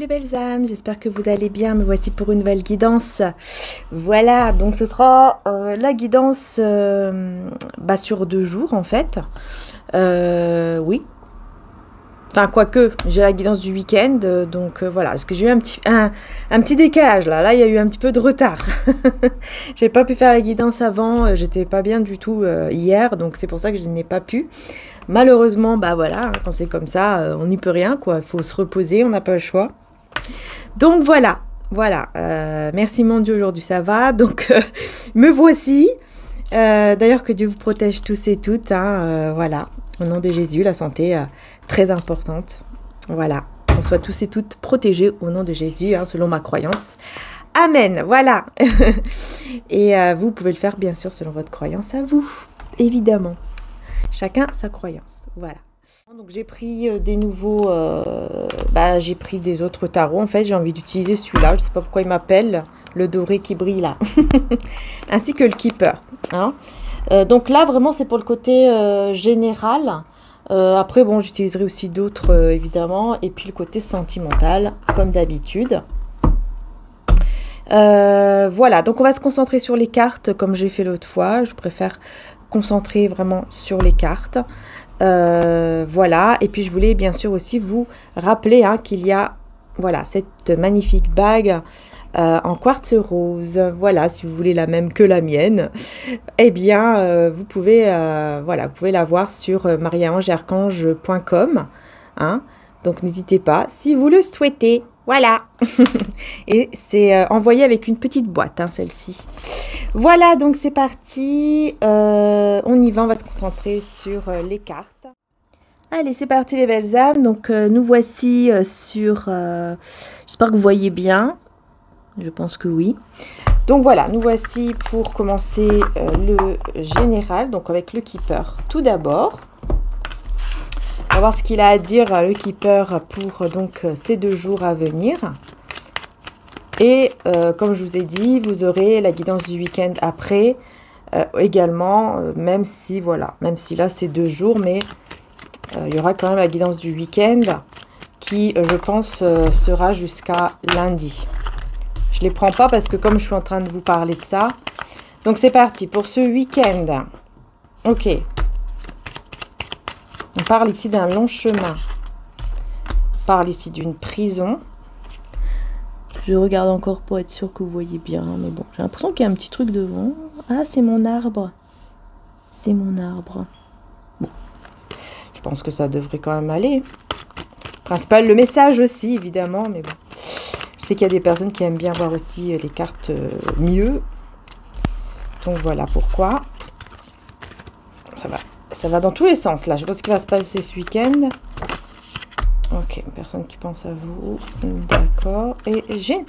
les belles âmes, j'espère que vous allez bien, me voici pour une nouvelle guidance. Voilà, donc ce sera la guidance sur 2 jours en fait. Oui. Enfin, quoique, j'ai la guidance du week-end, donc voilà, parce que j'ai eu un petit décalage là. Là, il y a eu un petit peu de retard. J'ai pas pu faire la guidance avant, j'étais pas bien du tout hier, donc c'est pour ça que je n'ai pas pu. Malheureusement, bah voilà, quand c'est comme ça, on n'y peut rien, quoi. Il faut se reposer, on n'a pas le choix. Donc voilà. Merci mon Dieu, aujourd'hui ça va. Donc me voici. D'ailleurs, que Dieu vous protège tous et toutes. Voilà. Au nom de Jésus, la santé, très importante. Voilà. Qu'on soit tous et toutes protégés au nom de Jésus, selon ma croyance. Amen. Voilà. Et vous pouvez le faire, bien sûr, selon votre croyance à vous. Évidemment. Chacun sa croyance. Voilà. Donc j'ai pris des nouveaux... j'ai pris des autres tarots. En fait, j'ai envie d'utiliser celui-là. Je ne sais pas pourquoi il m'appelle. Le doré qui brille là. Ainsi que le keeper. Donc là, vraiment, c'est pour le côté général. Après, bon, j'utiliserai aussi d'autres, évidemment. Et puis le côté sentimental, comme d'habitude. Voilà, donc on va se concentrer sur les cartes, comme j'ai fait l'autre fois. Je préfère concentrer vraiment sur les cartes. Voilà, et puis je voulais bien sûr aussi vous rappeler qu'il y a cette magnifique bague en quartz rose. Voilà, si vous voulez la même que la mienne, eh bien vous pouvez la voir sur mariaangearchange.com. Donc n'hésitez pas si vous le souhaitez. Voilà. Et c'est envoyé avec une petite boîte, celle-ci. Voilà, donc c'est parti. On y va, on va se concentrer sur les cartes. Allez, c'est parti les belles âmes. Donc nous voici sur... J'espère que vous voyez bien. Je pense que oui. Donc voilà, nous voici pour commencer le général, donc avec le keeper tout d'abord. On va voir ce qu'il a à dire, le keeper, pour donc ces 2 jours à venir. Et comme je vous ai dit, vous aurez la guidance du week-end après également, même si là c'est 2 jours, mais il y aura quand même la guidance du week-end qui, je pense, sera jusqu'à lundi. Je ne les prends pas parce que comme je suis en train de vous parler de ça. Donc c'est parti pour ce week-end. Ok. On parle ici d'un long chemin. On parle ici d'une prison. Je regarde encore pour être sûr que vous voyez bien. Mais bon, j'ai l'impression qu'il y a un petit truc devant. Ah, c'est mon arbre. C'est mon arbre. Bon. Je pense que ça devrait quand même aller. Principal, le message aussi, évidemment. Mais bon. Je sais qu'il y a des personnes qui aiment bien voir aussi les cartes mieux. Donc voilà pourquoi. Ça va dans tous les sens, là. Je sais pas ce qui va se passer ce week-end. Ok, une personne qui pense à vous. D'accord. Et j'ai...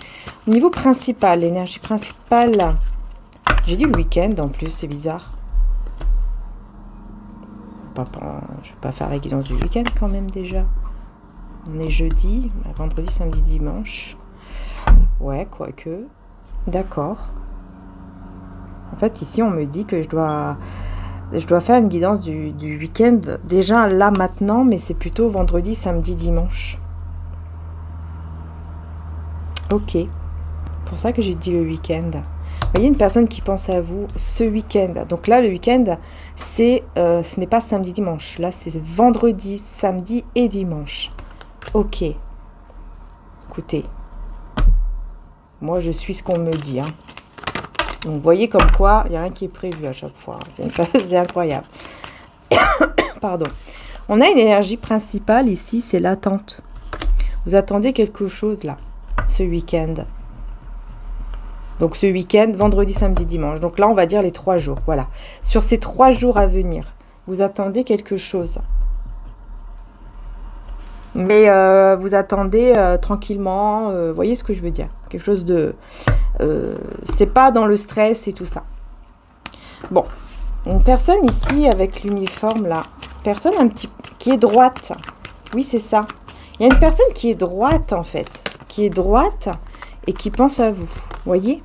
Au niveau principal, l'énergie principale... J'ai dit le week-end, en plus, c'est bizarre. Je vais pas faire la guidance du week-end, quand même, déjà. On est jeudi, vendredi, samedi, dimanche. Ouais, quoique. D'accord. En fait, ici, on me dit que je dois faire une guidance du week-end, déjà là maintenant, mais c'est plutôt vendredi, samedi, dimanche. Ok. Pour ça que j'ai dit le week-end. Vous voyez, une personne qui pense à vous ce week-end. Donc là, le week-end, ce n'est pas samedi, dimanche. Là, c'est vendredi, samedi et dimanche. Ok. Écoutez. Moi, je suis ce qu'on me dit, Donc, vous voyez comme quoi, il n'y a rien qui est prévu à chaque fois. C'est incroyable. Pardon. On a une énergie principale ici, c'est l'attente. Vous attendez quelque chose, là, ce week-end. Donc, ce week-end, vendredi, samedi, dimanche. Donc là, on va dire les 3 jours. Voilà. Sur ces 3 jours à venir, vous attendez quelque chose. Mais vous attendez tranquillement. Vous voyez ce que je veux dire? Quelque chose de... c'est pas dans le stress et tout ça. Bon, une personne ici avec l'uniforme là, personne qui est droite. Oui, c'est ça. Il y a une personne qui est droite en fait, qui est droite et qui pense à vous. Voyez,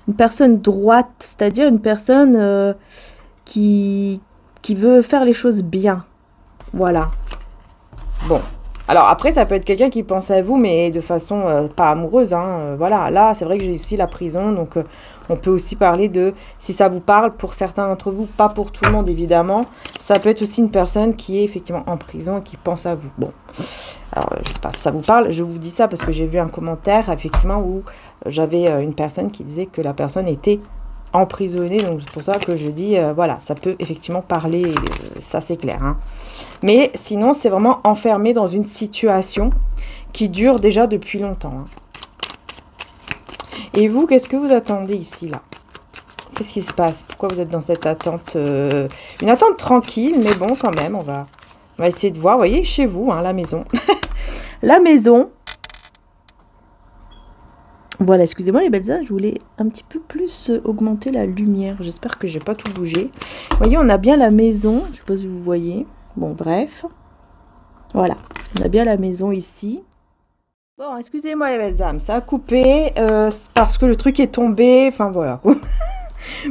une personne droite, c'est-à-dire une personne qui veut faire les choses bien. Voilà. Bon, Alors après, ça peut être quelqu'un qui pense à vous, mais de façon pas amoureuse, hein. Voilà, là, c'est vrai que j'ai aussi la prison, donc on peut aussi parler de, si ça vous parle, pour certains d'entre vous, pas pour tout le monde évidemment, ça peut être aussi une personne qui est effectivement en prison et qui pense à vous. Bon, alors je sais pas si ça vous parle, je vous dis ça parce que j'ai vu un commentaire effectivement où j'avais une personne qui disait que la personne était emprisonnée, donc c'est pour ça que je dis, voilà, ça peut effectivement parler, ça c'est clair, hein. Mais sinon, c'est vraiment enfermé dans une situation qui dure déjà depuis longtemps, hein. Et vous, qu'est-ce que vous attendez ici, là? Qu'est-ce qui se passe? Pourquoi vous êtes dans cette attente? Une attente tranquille, mais bon, quand même, on va essayer de voir. Vous voyez, chez vous, hein, la maison. La maison. Voilà, excusez-moi les belles âmes, je voulais un petit peu plus augmenter la lumière. J'espère que j'ai pas tout bougé. Vous voyez, on a bien la maison. Je sais pas si vous voyez. Bon, bref. Voilà, on a bien la maison ici. Bon, excusez-moi les belles âmes, ça a coupé parce que le truc est tombé. Enfin, voilà.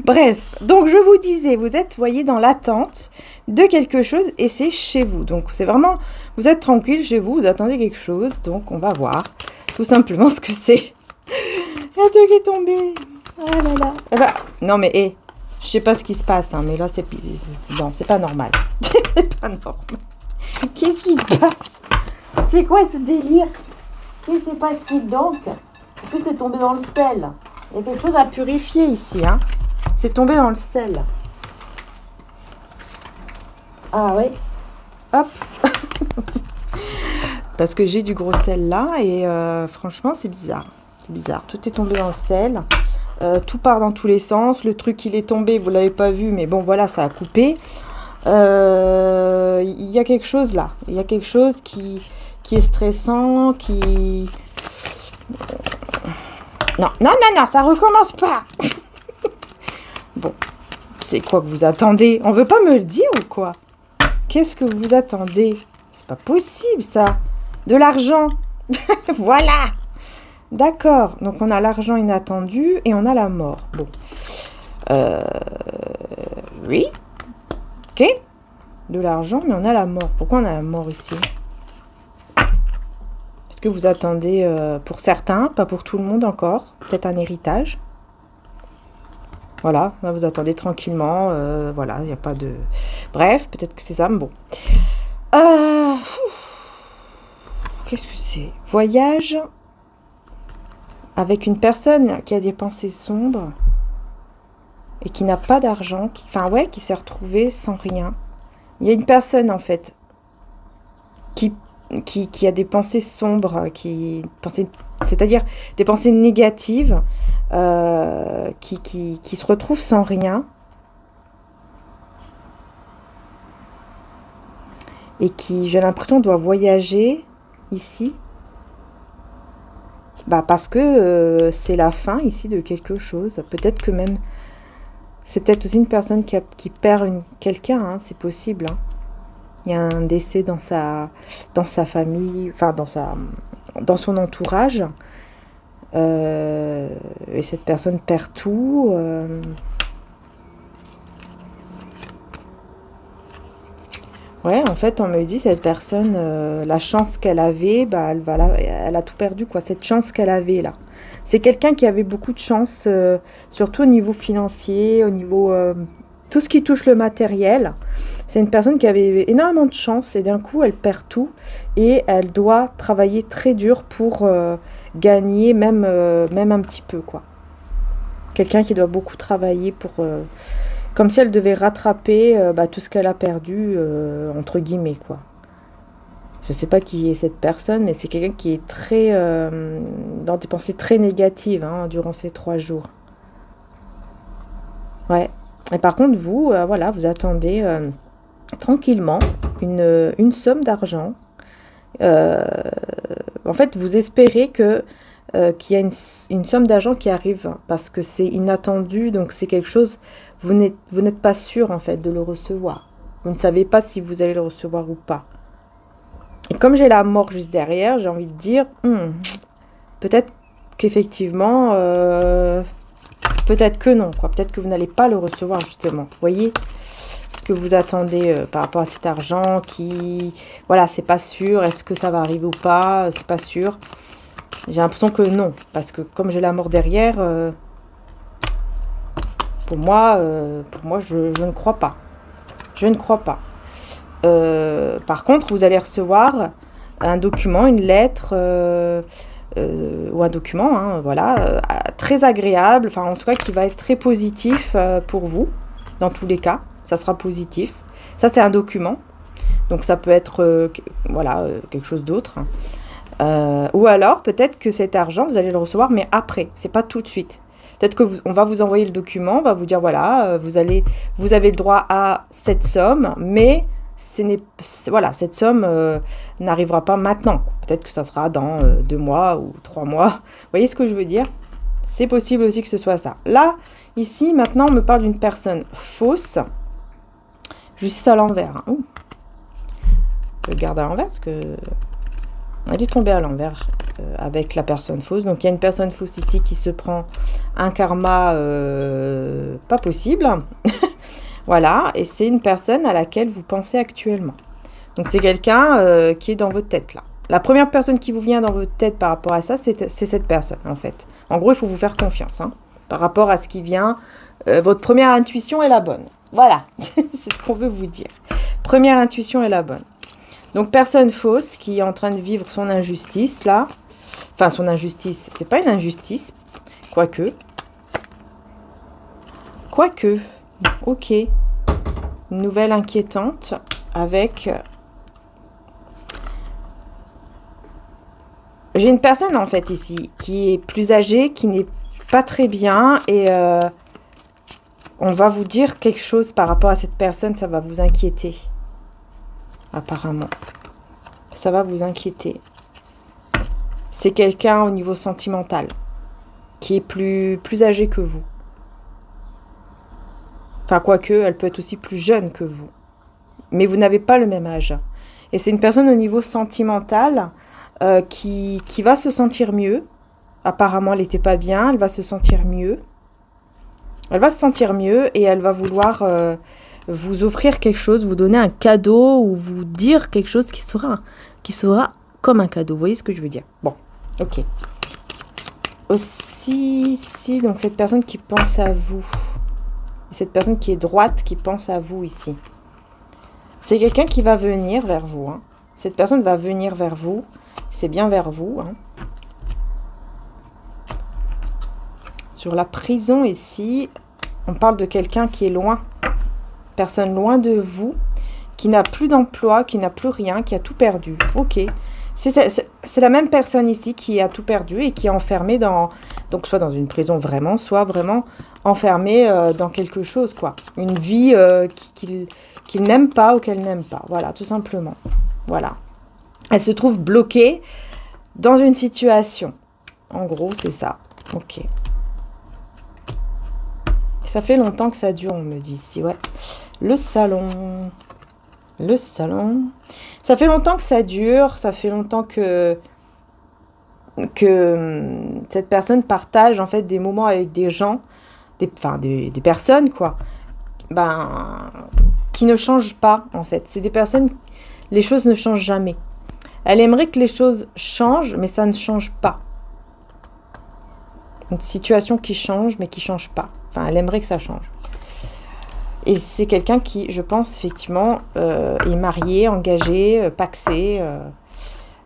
Bref, donc je vous disais, vous êtes, voyez, dans l'attente de quelque chose et c'est chez vous. Donc, c'est vraiment, vous êtes tranquille chez vous, vous attendez quelque chose. Donc, on va voir tout simplement ce que c'est. Il y a un truc qui est tombé. Ah là là. Eh ben, non mais, hé, je sais pas ce qui se passe, hein, mais là, non, c'est pas normal. C'est pas normal. Qu'est-ce qui se passe? C'est quoi ce délire? Qu'est-ce qui se passe-t-il donc? En plus, c'est tombé dans le sel. Il y a quelque chose à purifier ici, hein. C'est tombé dans le sel. Ah oui. Hop. Parce que j'ai du gros sel là et franchement, c'est bizarre. C'est bizarre. Tout est tombé dans le sel. Tout part dans tous les sens. Le truc, il est tombé, vous l'avez pas vu, mais bon, voilà, ça a coupé. Il y a quelque chose là. Il y a quelque chose qui est stressant, qui... Non, non, non, non, ça recommence pas. Bon, c'est quoi que vous attendez? On veut pas me le dire ou quoi? Qu'est-ce que vous attendez? C'est pas possible ça. De l'argent. Voilà. D'accord, donc on a l'argent inattendu et on a la mort. Bon. Oui. Ok. De l'argent, mais on a la mort. Pourquoi on a la mort ici? Est-ce que vous attendez, pour certains, pas pour tout le monde encore, peut-être un héritage? Voilà, là vous attendez tranquillement. Voilà, il n'y a pas de... Bref, peut-être que c'est ça, mais bon. Qu'est-ce que c'est? Voyage avec une personne qui a des pensées sombres et qui n'a pas d'argent, enfin ouais, qui s'est retrouvée sans rien. Il y a une personne en fait qui a des pensées sombres, c'est-à-dire des pensées négatives, qui se retrouve sans rien et qui, j'ai l'impression, doit voyager ici. Bah parce que c'est la fin ici de quelque chose. Peut-être que même... C'est peut-être aussi une personne qui perd quelqu'un, hein, c'est possible. Hein. Il y a un décès dans sa famille, enfin dans son entourage. Et cette personne perd tout. Ouais, en fait, on me dit, cette personne, la chance qu'elle avait, bah, elle a tout perdu, quoi. Cette chance qu'elle avait, là. C'est quelqu'un qui avait beaucoup de chance, surtout au niveau financier, au niveau... tout ce qui touche le matériel. C'est une personne qui avait énormément de chance et d'un coup, elle perd tout. Et elle doit travailler très dur pour gagner, même un petit peu, quoi. Quelqu'un qui doit beaucoup travailler pour... comme si elle devait rattraper tout ce qu'elle a perdu, entre guillemets, quoi. Je ne sais pas qui est cette personne, mais c'est quelqu'un qui est très dans des pensées très négatives, hein, durant ces 3 jours. Ouais. Et par contre, vous, voilà, vous attendez tranquillement une somme d'argent. En fait, vous espérez qu'il y a une somme d'argent qui arrive parce que c'est inattendu, donc c'est quelque chose, vous n'êtes pas sûr en fait de le recevoir. Vous ne savez pas si vous allez le recevoir ou pas. Et comme j'ai la mort juste derrière, j'ai envie de dire, peut-être qu'effectivement, peut-être que non, quoi. Peut-être que vous n'allez pas le recevoir justement. Vous voyez, que vous attendez par rapport à cet argent qui... Voilà, c'est pas sûr. Est-ce que ça va arriver ou pas? C'est pas sûr. J'ai l'impression que non. Parce que comme j'ai la mort derrière, pour moi, je ne crois pas. Je ne crois pas. Par contre, vous allez recevoir un document, une lettre... ou un document, hein, voilà, très agréable, enfin en tout cas qui va être très positif pour vous, dans tous les cas, ça sera positif. Ça c'est un document, donc ça peut être, voilà, quelque chose d'autre. Ou alors peut-être que cet argent, vous allez le recevoir, mais après, c'est pas tout de suite. Peut-être on va vous envoyer le document, on va vous dire, voilà, vous avez le droit à cette somme, mais... voilà, cette somme n'arrivera pas maintenant. Peut-être que ça sera dans 2 mois ou 3 mois. Vous voyez ce que je veux dire? C'est possible aussi que ce soit ça. Là, ici, maintenant, on me parle d'une personne fausse. Justice à l'envers. Hein. Je le garde à l'envers parce que elle est tombée à l'envers avec la personne fausse. Donc, il y a une personne fausse ici qui se prend un karma pas possible. Voilà, et c'est une personne à laquelle vous pensez actuellement. Donc, c'est quelqu'un qui est dans votre tête, là. La première personne qui vous vient dans votre tête par rapport à ça, c'est cette personne, en fait. En gros, il faut vous faire confiance, hein, par rapport à ce qui vient. Votre première intuition est la bonne. Voilà, c'est ce qu'on veut vous dire. Première intuition est la bonne. Donc, personne fausse qui est en train de vivre son injustice, là. Enfin, son injustice, c'est pas une injustice, quoique. Quoique... Ok, une nouvelle inquiétante avec... J'ai une personne en fait ici qui est plus âgée, qui n'est pas très bien et on va vous dire quelque chose par rapport à cette personne, ça va vous inquiéter. Apparemment, ça va vous inquiéter. C'est quelqu'un au niveau sentimental qui est plus âgé que vous. Enfin, quoique, elle peut être aussi plus jeune que vous. Mais vous n'avez pas le même âge. Et c'est une personne au niveau sentimental qui va se sentir mieux. Apparemment, elle n'était pas bien. Elle va se sentir mieux. Elle va se sentir mieux et elle va vouloir vous offrir quelque chose, vous donner un cadeau ou vous dire quelque chose qui sera comme un cadeau. Vous voyez ce que je veux dire? Bon, ok. Aussi, ici, donc cette personne qui pense à vous. Cette personne qui est droite, qui pense à vous ici. C'est quelqu'un qui va venir vers vous. Hein. Cette personne va venir vers vous. C'est bien vers vous. Hein. Sur la prison ici, on parle de quelqu'un qui est loin. Personne loin de vous, qui n'a plus d'emploi, qui n'a plus rien, qui a tout perdu. Ok. C'est la même personne ici qui a tout perdu et qui est enfermée dans... Donc, soit dans une prison vraiment, soit vraiment enfermée dans quelque chose, quoi. Une vie qu'il n'aime pas ou qu'elle n'aime pas. Voilà, tout simplement. Voilà. Elle se trouve bloquée dans une situation. En gros, c'est ça. Ok. Ça fait longtemps que ça dure, on me dit ici, ouais. Le salon. Le salon. Ça fait longtemps que ça dure. Ça fait longtemps que cette personne partage en fait des moments avec des gens, des personnes quoi, qui ne changent pas en fait. C'est des personnes, les choses ne changent jamais. Elle aimerait que les choses changent, mais ça ne change pas. Une situation qui change, mais qui ne change pas. Enfin, elle aimerait que ça change. Et c'est quelqu'un qui, je pense, effectivement, est marié, engagé, pacsé.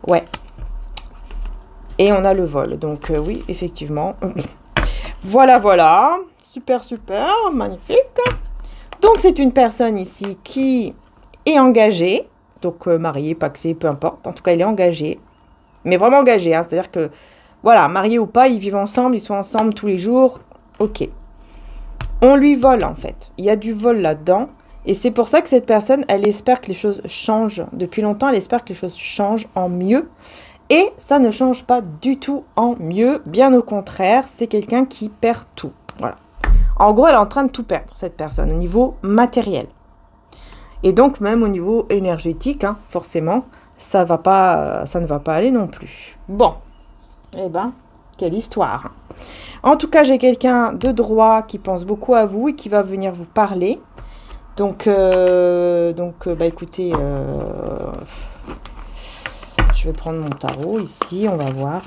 Ouais. Et on a le vol. Donc, oui, effectivement. Voilà, voilà. Super, super. Magnifique. Donc, c'est une personne ici qui est engagée. Donc, mariée, pacsée, peu importe. En tout cas, elle est engagée. Mais vraiment engagée. Hein. C'est-à-dire que, voilà, mariés ou pas, ils vivent ensemble. Ils sont ensemble tous les jours. Ok. On lui vole, en fait. Il y a du vol là-dedans. Et c'est pour ça que cette personne, elle espère que les choses changent. Depuis longtemps, elle espère que les choses changent en mieux. Et ça ne change pas du tout en mieux. Bien au contraire, c'est quelqu'un qui perd tout. Voilà. En gros, elle est en train de tout perdre, cette personne, au niveau matériel. Et donc, même au niveau énergétique, hein, forcément, ça ne va pas aller non plus. Bon. Eh ben, quelle histoire. En tout cas, j'ai quelqu'un de droit qui pense beaucoup à vous et qui va venir vous parler. Bah écoutez, je vais prendre mon tarot ici, on va voir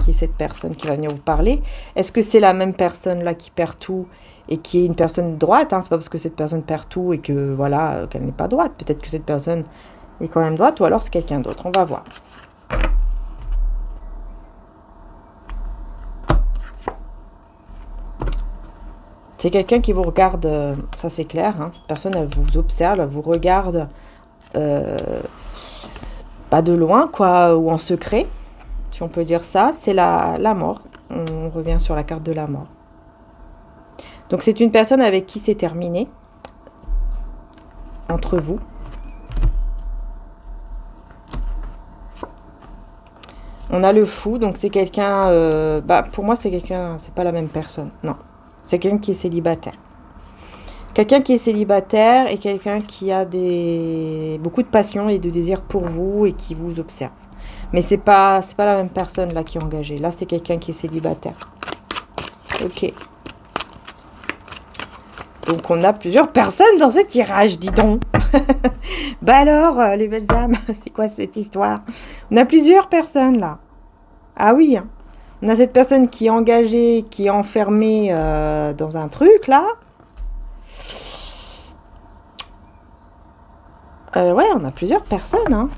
qui est cette personne qui va venir vous parler. Est-ce que c'est la même personne là qui perd tout et qui est une personne droite, hein? C'est pas parce que cette personne perd tout et que voilà qu'elle n'est pas droite. Peut-être que cette personne est quand même droite ou alors c'est quelqu'un d'autre. On va voir. C'est quelqu'un qui vous regarde, ça c'est clair, hein. Cette personne, elle vous observe, elle vous regarde pas de loin, quoi, ou en secret, si on peut dire ça. C'est la mort. On revient sur la carte de la mort. Donc c'est une personne avec qui c'est terminé, entre vous. On a le fou, donc c'est quelqu'un, pour moi c'est quelqu'un, c'est pas la même personne, non. C'est quelqu'un qui est célibataire. Quelqu'un qui est célibataire et quelqu'un qui a beaucoup de passion et de désir pour vous et qui vous observe. Mais c'est pas la même personne là qui est engagée. Là, c'est quelqu'un qui est célibataire. Ok. Donc, on a plusieurs personnes dans ce tirage, dis donc. Bah alors, les belles âmes, c'est quoi cette histoire? On a plusieurs personnes là. Ah oui, hein. On a cette personne qui est engagée, qui est enfermée dans un truc, là. Ouais, on a plusieurs personnes, hein.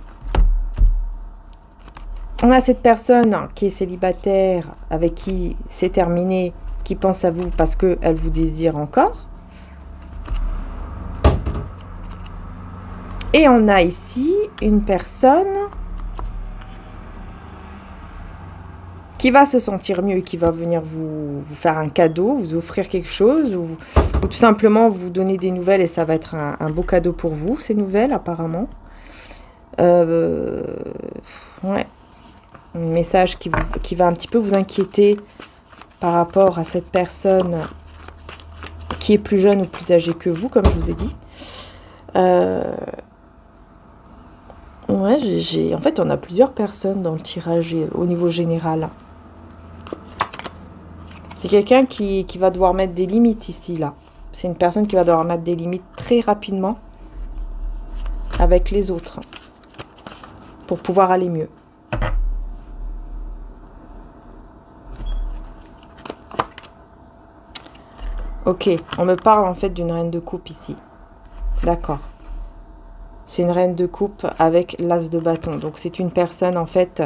On a cette personne qui est célibataire, avec qui c'est terminé, qui pense à vous parce qu'elle vous désire encore. Et on a ici une personne qui va se sentir mieux et qui va venir vous faire un cadeau, vous offrir quelque chose, ou tout simplement vous donner des nouvelles et ça va être un beau cadeau pour vous, ces nouvelles apparemment. Ouais. Un message qui va un petit peu vous inquiéter par rapport à cette personne qui est plus jeune ou plus âgée que vous, comme je vous ai dit. Ouais, en fait, on a plusieurs personnes dans le tirage au niveau général. C'est quelqu'un qui va devoir mettre des limites ici, là. C'est une personne qui va devoir mettre des limites très rapidement avec les autres pour pouvoir aller mieux. Ok, on me parle en fait d'une reine de coupe ici. D'accord. C'est une reine de coupe avec l'as de bâton. Donc c'est une personne en fait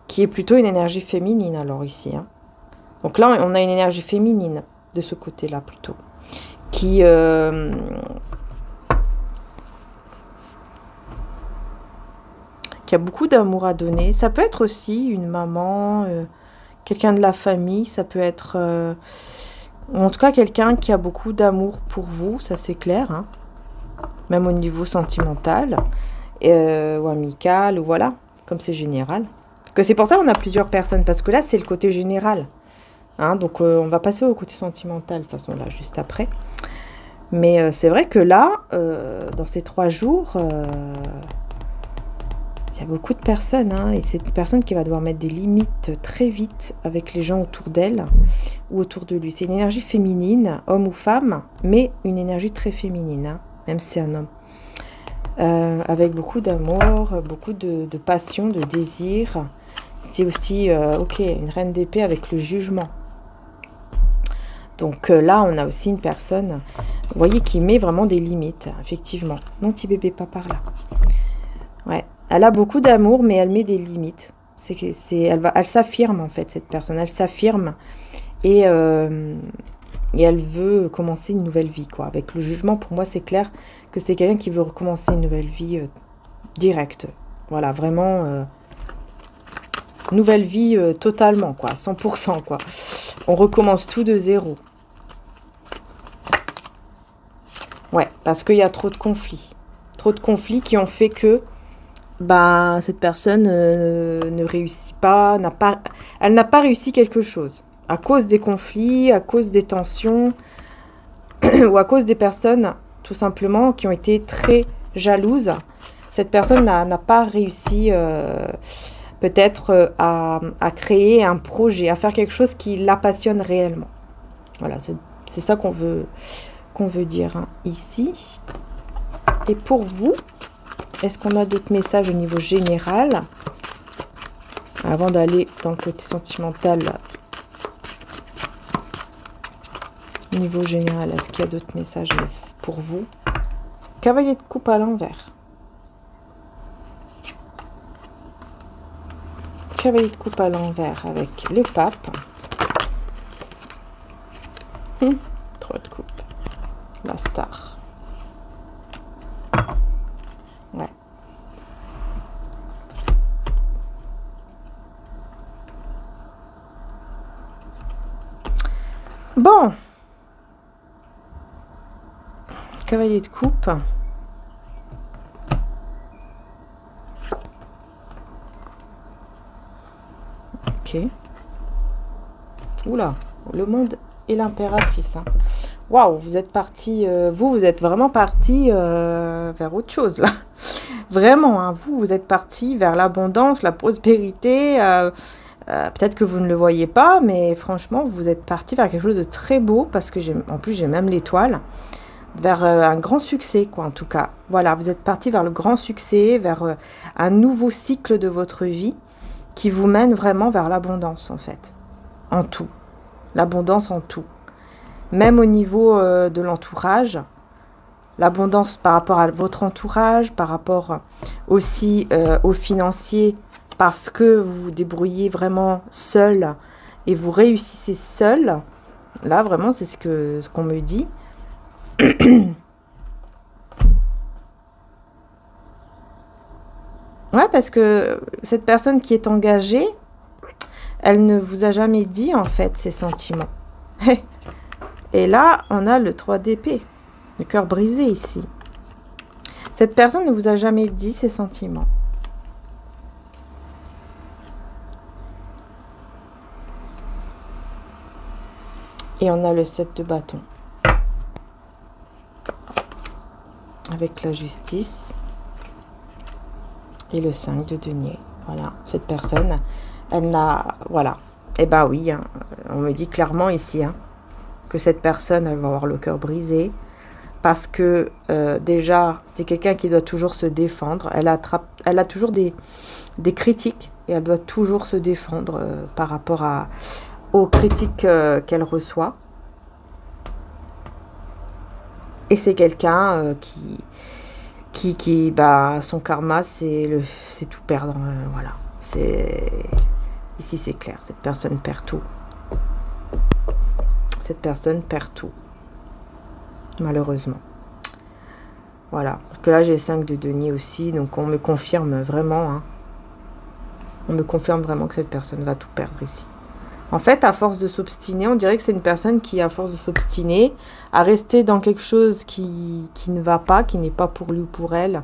qui est plutôt une énergie féminine alors ici, hein. Donc là, on a une énergie féminine de ce côté-là plutôt. Qui a beaucoup d'amour à donner. Ça peut être aussi une maman, quelqu'un de la famille. Ça peut être, en tout cas, quelqu'un qui a beaucoup d'amour pour vous. Ça, c'est clair, hein. Même au niveau sentimental ou amical, ou voilà, comme c'est général. Que c'est pour ça qu'on a plusieurs personnes. Parce que là, c'est le côté général. Hein, donc, on va passer au côté sentimental, de toute façon, là, juste après. Mais c'est vrai que là, dans ces 3 jours, il y a beaucoup de personnes. Hein, et c'est une personne qui va devoir mettre des limites très vite avec les gens autour d'elle ou autour de lui. C'est une énergie féminine, homme ou femme, mais une énergie très féminine, hein, même si c'est un homme. Avec beaucoup d'amour, beaucoup de passion, de désir. C'est aussi, ok, une reine d'épée avec le jugement. Donc là, on a aussi une personne, vous voyez, qui met vraiment des limites, effectivement. Mon petit bébé, pas par là. Ouais, elle a beaucoup d'amour, mais elle met des limites. Elle s'affirme, en fait, cette personne. Elle s'affirme et elle veut commencer une nouvelle vie, quoi. Avec le jugement, pour moi, c'est clair que c'est quelqu'un qui veut recommencer une nouvelle vie directe. Voilà, vraiment, nouvelle vie totalement, quoi, 100%, quoi. On recommence tout de zéro. Ouais, parce qu'il y a trop de conflits. Trop de conflits qui ont fait que cette personne ne réussit pas, elle n'a pas réussi quelque chose. À cause des conflits, à cause des tensions, ou à cause des personnes, tout simplement, qui ont été très jalouses. Cette personne n'a pas réussi peut-être à créer un projet, à faire quelque chose qui la passionne réellement. Voilà, c'est ça qu'on veut qu'on veut dire hein, ici. Et pour vous, est-ce qu'on a d'autres messages au niveau général? Avant d'aller dans le côté sentimental, au niveau général, est-ce qu'il y a d'autres messages pour vous? Cavalier de coupe à l'envers. Cavalier de coupe à l'envers avec le pape. Trois de coupe. La star. Ouais. Bon. Cavalier de coupe. Ok. Oula, le monde et l'impératrice. Hein. Waouh, vous êtes parti, vous êtes vraiment parti vers autre chose là. Vraiment, hein, vous êtes parti vers l'abondance, la prospérité. Peut-être que vous ne le voyez pas, mais franchement, vous êtes parti vers quelque chose de très beau parce que en plus j'ai même l'étoile. Vers un grand succès, quoi, en tout cas. Voilà, vous êtes parti vers le grand succès, vers un nouveau cycle de votre vie qui vous mène vraiment vers l'abondance, en fait. En tout. L'abondance en tout. Même au niveau de l'entourage. L'abondance par rapport à votre entourage, par rapport aussi aux financiers, parce que vous vous débrouillez vraiment seul et vous réussissez seul. Là, vraiment, c'est ce qu'on me dit. Ouais, parce que cette personne qui est engagée, elle ne vous a jamais dit en fait ses sentiments. Et là, on a le 3 d'épée, le cœur brisé ici. Cette personne ne vous a jamais dit ses sentiments. Et on a le 7 de bâton. Avec la justice. Et le 5 de denier. Voilà, cette personne, elle n'a... Voilà. Eh ben oui, hein, on me dit clairement ici hein, que cette personne, elle va avoir le cœur brisé. Parce que déjà, c'est quelqu'un qui doit toujours se défendre. Elle a toujours des critiques. Et elle doit toujours se défendre par rapport aux critiques qu'elle reçoit. Et c'est quelqu'un qui bah, son karma, c'est tout perdre. Voilà. Ici, c'est clair. Cette personne perd tout. Cette personne perd tout. Malheureusement. Voilà. Parce que là, j'ai 5 de denier aussi. Donc, on me confirme vraiment. Hein, on me confirme vraiment que cette personne va tout perdre ici. En fait, à force de s'obstiner, on dirait que c'est une personne qui, à force de s'obstiner, à rester dans quelque chose qui ne va pas, qui n'est pas pour lui ou pour elle,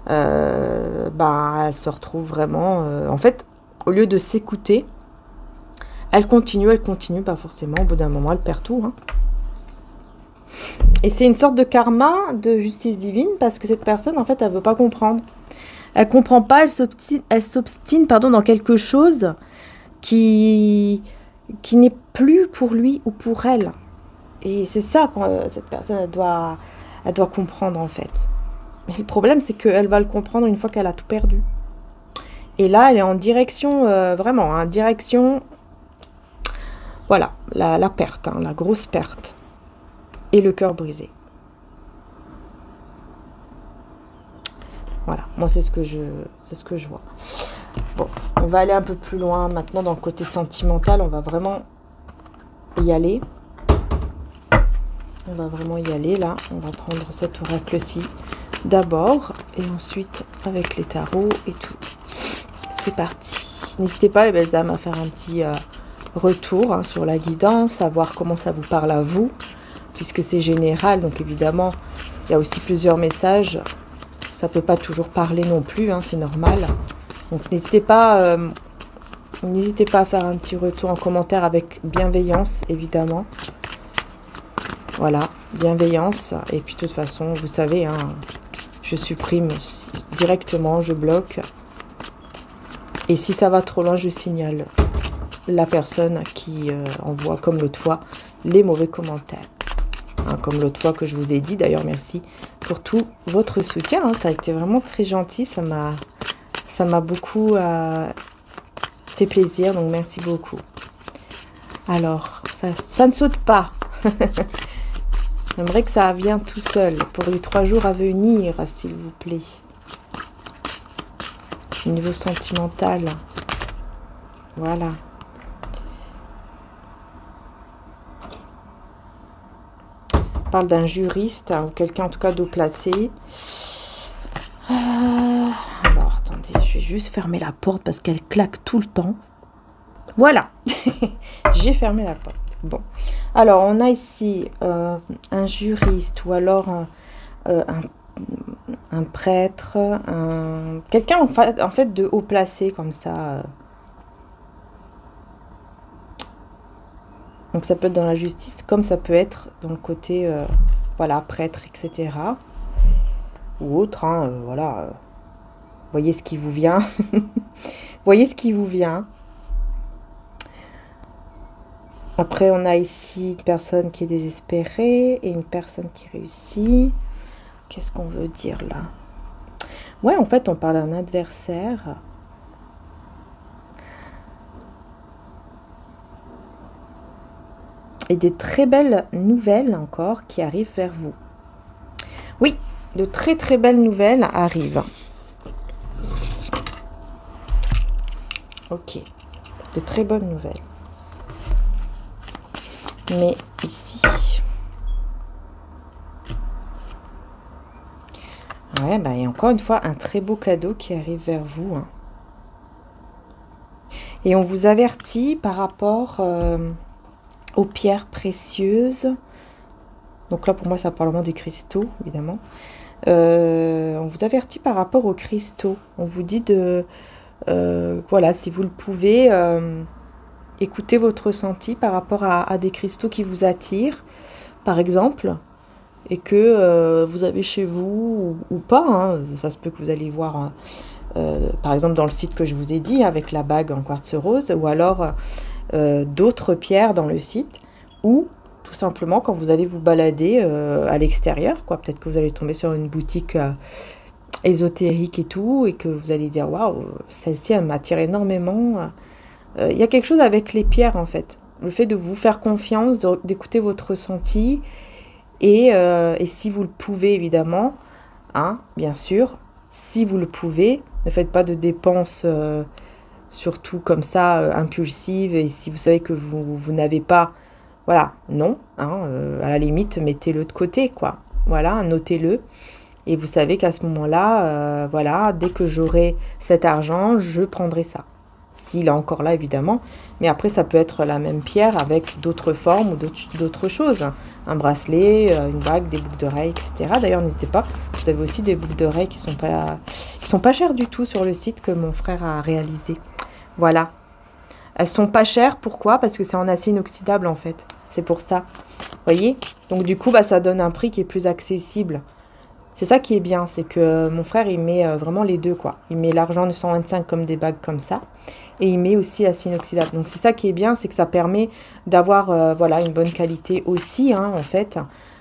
bah, elle se retrouve vraiment... en fait, au lieu de s'écouter, elle continue, pas forcément. Au bout d'un moment, elle perd tout. Hein. Et c'est une sorte de karma, de justice divine, parce que cette personne, en fait, elle ne veut pas comprendre. Elle ne comprend pas, elle s'obstine dans quelque chose qui n'est plus pour lui ou pour elle. Et c'est ça que cette personne, elle doit comprendre, en fait. Mais le problème, c'est qu'elle va le comprendre une fois qu'elle a tout perdu. Et là, elle est en direction, vraiment, hein, direction, voilà, la perte, hein, la grosse perte. Et le cœur brisé. Voilà, moi, c'est ce que je vois. Bon, on va aller un peu plus loin maintenant dans le côté sentimental. On va vraiment y aller. On va vraiment y aller là. On va prendre cet oracle-ci d'abord et ensuite avec les tarots et tout. C'est parti. N'hésitez pas, les belles âmes, à faire un petit retour hein, sur la guidance, à voir comment ça vous parle à vous, puisque c'est général. Donc évidemment, il y a aussi plusieurs messages. Ça peut pas toujours parler non plus, hein, c'est normal. Donc n'hésitez pas à faire un petit retour en commentaire avec bienveillance, évidemment. Voilà, bienveillance. Et puis de toute façon, vous savez, hein, je supprime directement, je bloque. Et si ça va trop loin, je signale la personne qui envoie, comme l'autre fois, les mauvais commentaires. hein, comme l'autre fois que je vous ai dit. D'ailleurs, merci pour tout votre soutien, hein, ça a été vraiment très gentil, ça m'a beaucoup fait plaisir, donc merci beaucoup. Alors, ça ne saute pas. J'aimerais que ça vienne tout seul pour les 3 jours à venir, s'il vous plaît. Au niveau sentimental. Voilà. On parle d'un juriste, hein, ou quelqu'un en tout cas d'eau placé. Alors, attendez, je vais juste fermer la porte parce qu'elle claque tout le temps. Voilà. J'ai fermé la porte. Bon. Alors, on a ici un juriste ou alors un prêtre, quelqu'un en fait de haut placé comme ça. Donc, ça peut être dans la justice comme ça peut être dans le côté, voilà, prêtre, etc. Ou autre, hein, voilà. Voyez ce qui vous vient. Voyez ce qui vous vient. Après, on a ici une personne qui est désespérée et une personne qui réussit. Qu'est-ce qu'on veut dire là? Ouais, en fait, on parle d'un adversaire. Et des très belles nouvelles encore qui arrivent vers vous. Oui, de très très belles nouvelles arrivent. Ok, de très bonnes nouvelles. Mais ici, ouais, bah, et encore une fois, un très beau cadeau qui arrive vers vous. Hein. Et on vous avertit par rapport aux pierres précieuses. Donc là, pour moi, ça parle vraiment des cristaux, évidemment. On vous avertit par rapport aux cristaux. On vous dit de, voilà, si vous le pouvez... écoutez votre ressenti par rapport à des cristaux qui vous attirent, par exemple, et que vous avez chez vous ou pas. Hein, ça se peut que vous allez voir, par exemple, dans le site que je vous ai dit, avec la bague en quartz rose, ou alors d'autres pierres dans le site, ou tout simplement quand vous allez vous balader à l'extérieur, quoi. Peut-être que vous allez tomber sur une boutique ésotérique et tout, et que vous allez dire, waouh, celle-ci, elle m'attire énormément. Il y a quelque chose avec les pierres, en fait. Le fait de vous faire confiance, d'écouter votre ressenti. Et si vous le pouvez, évidemment, hein, bien sûr, si vous le pouvez, ne faites pas de dépenses, surtout comme ça, impulsives. Et si vous savez que vous n'avez pas, voilà, non. Hein, à la limite, mettez-le de côté, quoi. Voilà, notez-le. Et vous savez qu'à ce moment-là, voilà, dès que j'aurai cet argent, je prendrai ça. S'il est encore là, évidemment. Mais après, ça peut être la même pierre avec d'autres formes ou d'autres choses. Un bracelet, une bague, des boucles d'oreilles, etc. D'ailleurs, n'hésitez pas. Vous avez aussi des boucles d'oreilles qui sont pas chères du tout sur le site que mon frère a réalisé. Voilà. Elles sont pas chères. Pourquoi? Parce que c'est en acier inoxydable, en fait. C'est pour ça. Vous voyez? Donc, du coup, bah, ça donne un prix qui est plus accessible. C'est ça qui est bien, c'est que mon frère, il met vraiment les deux, quoi. Il met l'argent 925 comme des bagues comme ça, et il met aussi l'acier inoxydable. Donc, c'est ça qui est bien, c'est que ça permet d'avoir, voilà, une bonne qualité aussi, hein, en fait.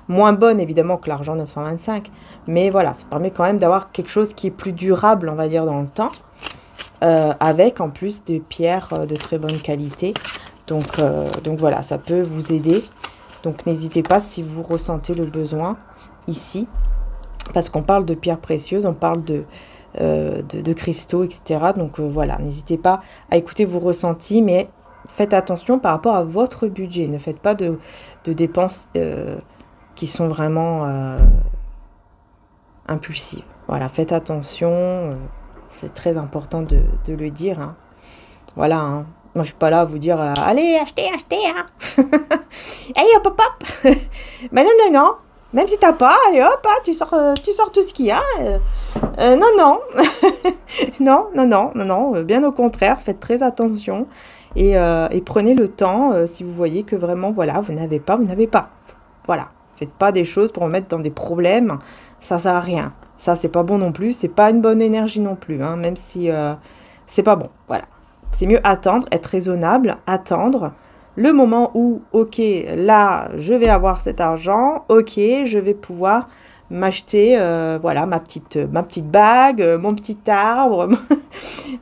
Moins bonne, évidemment, que l'argent 925, mais voilà, ça permet quand même d'avoir quelque chose qui est plus durable, on va dire, dans le temps, avec, en plus, des pierres de très bonne qualité. Donc voilà, ça peut vous aider. Donc, n'hésitez pas si vous ressentez le besoin, ici. Parce qu'on parle de pierres précieuses, on parle de cristaux, etc. Donc voilà, n'hésitez pas à écouter vos ressentis, mais faites attention par rapport à votre budget. Ne faites pas de dépenses qui sont vraiment impulsives. Voilà, faites attention, c'est très important de le dire. Hein. Voilà, hein. Moi je suis pas là à vous dire allez, achetez, hein. Allez, hop, hop, hop. Mais non. Même si t'as pas, allez hop, hein, tu sors tout ce qu'il y a. Non. non. Bien au contraire, faites très attention et prenez le temps si vous voyez que vraiment, voilà, vous n'avez pas. Voilà, faites pas des choses pour vous mettre dans des problèmes, ça sert à rien. Ça, c'est pas bon non plus, c'est pas une bonne énergie non plus, hein, même si c'est pas bon. Voilà, c'est mieux attendre, être raisonnable, attendre. le moment où, ok, là, je vais avoir cet argent, ok, je vais pouvoir m'acheter, voilà, ma petite bague, mon petit arbre,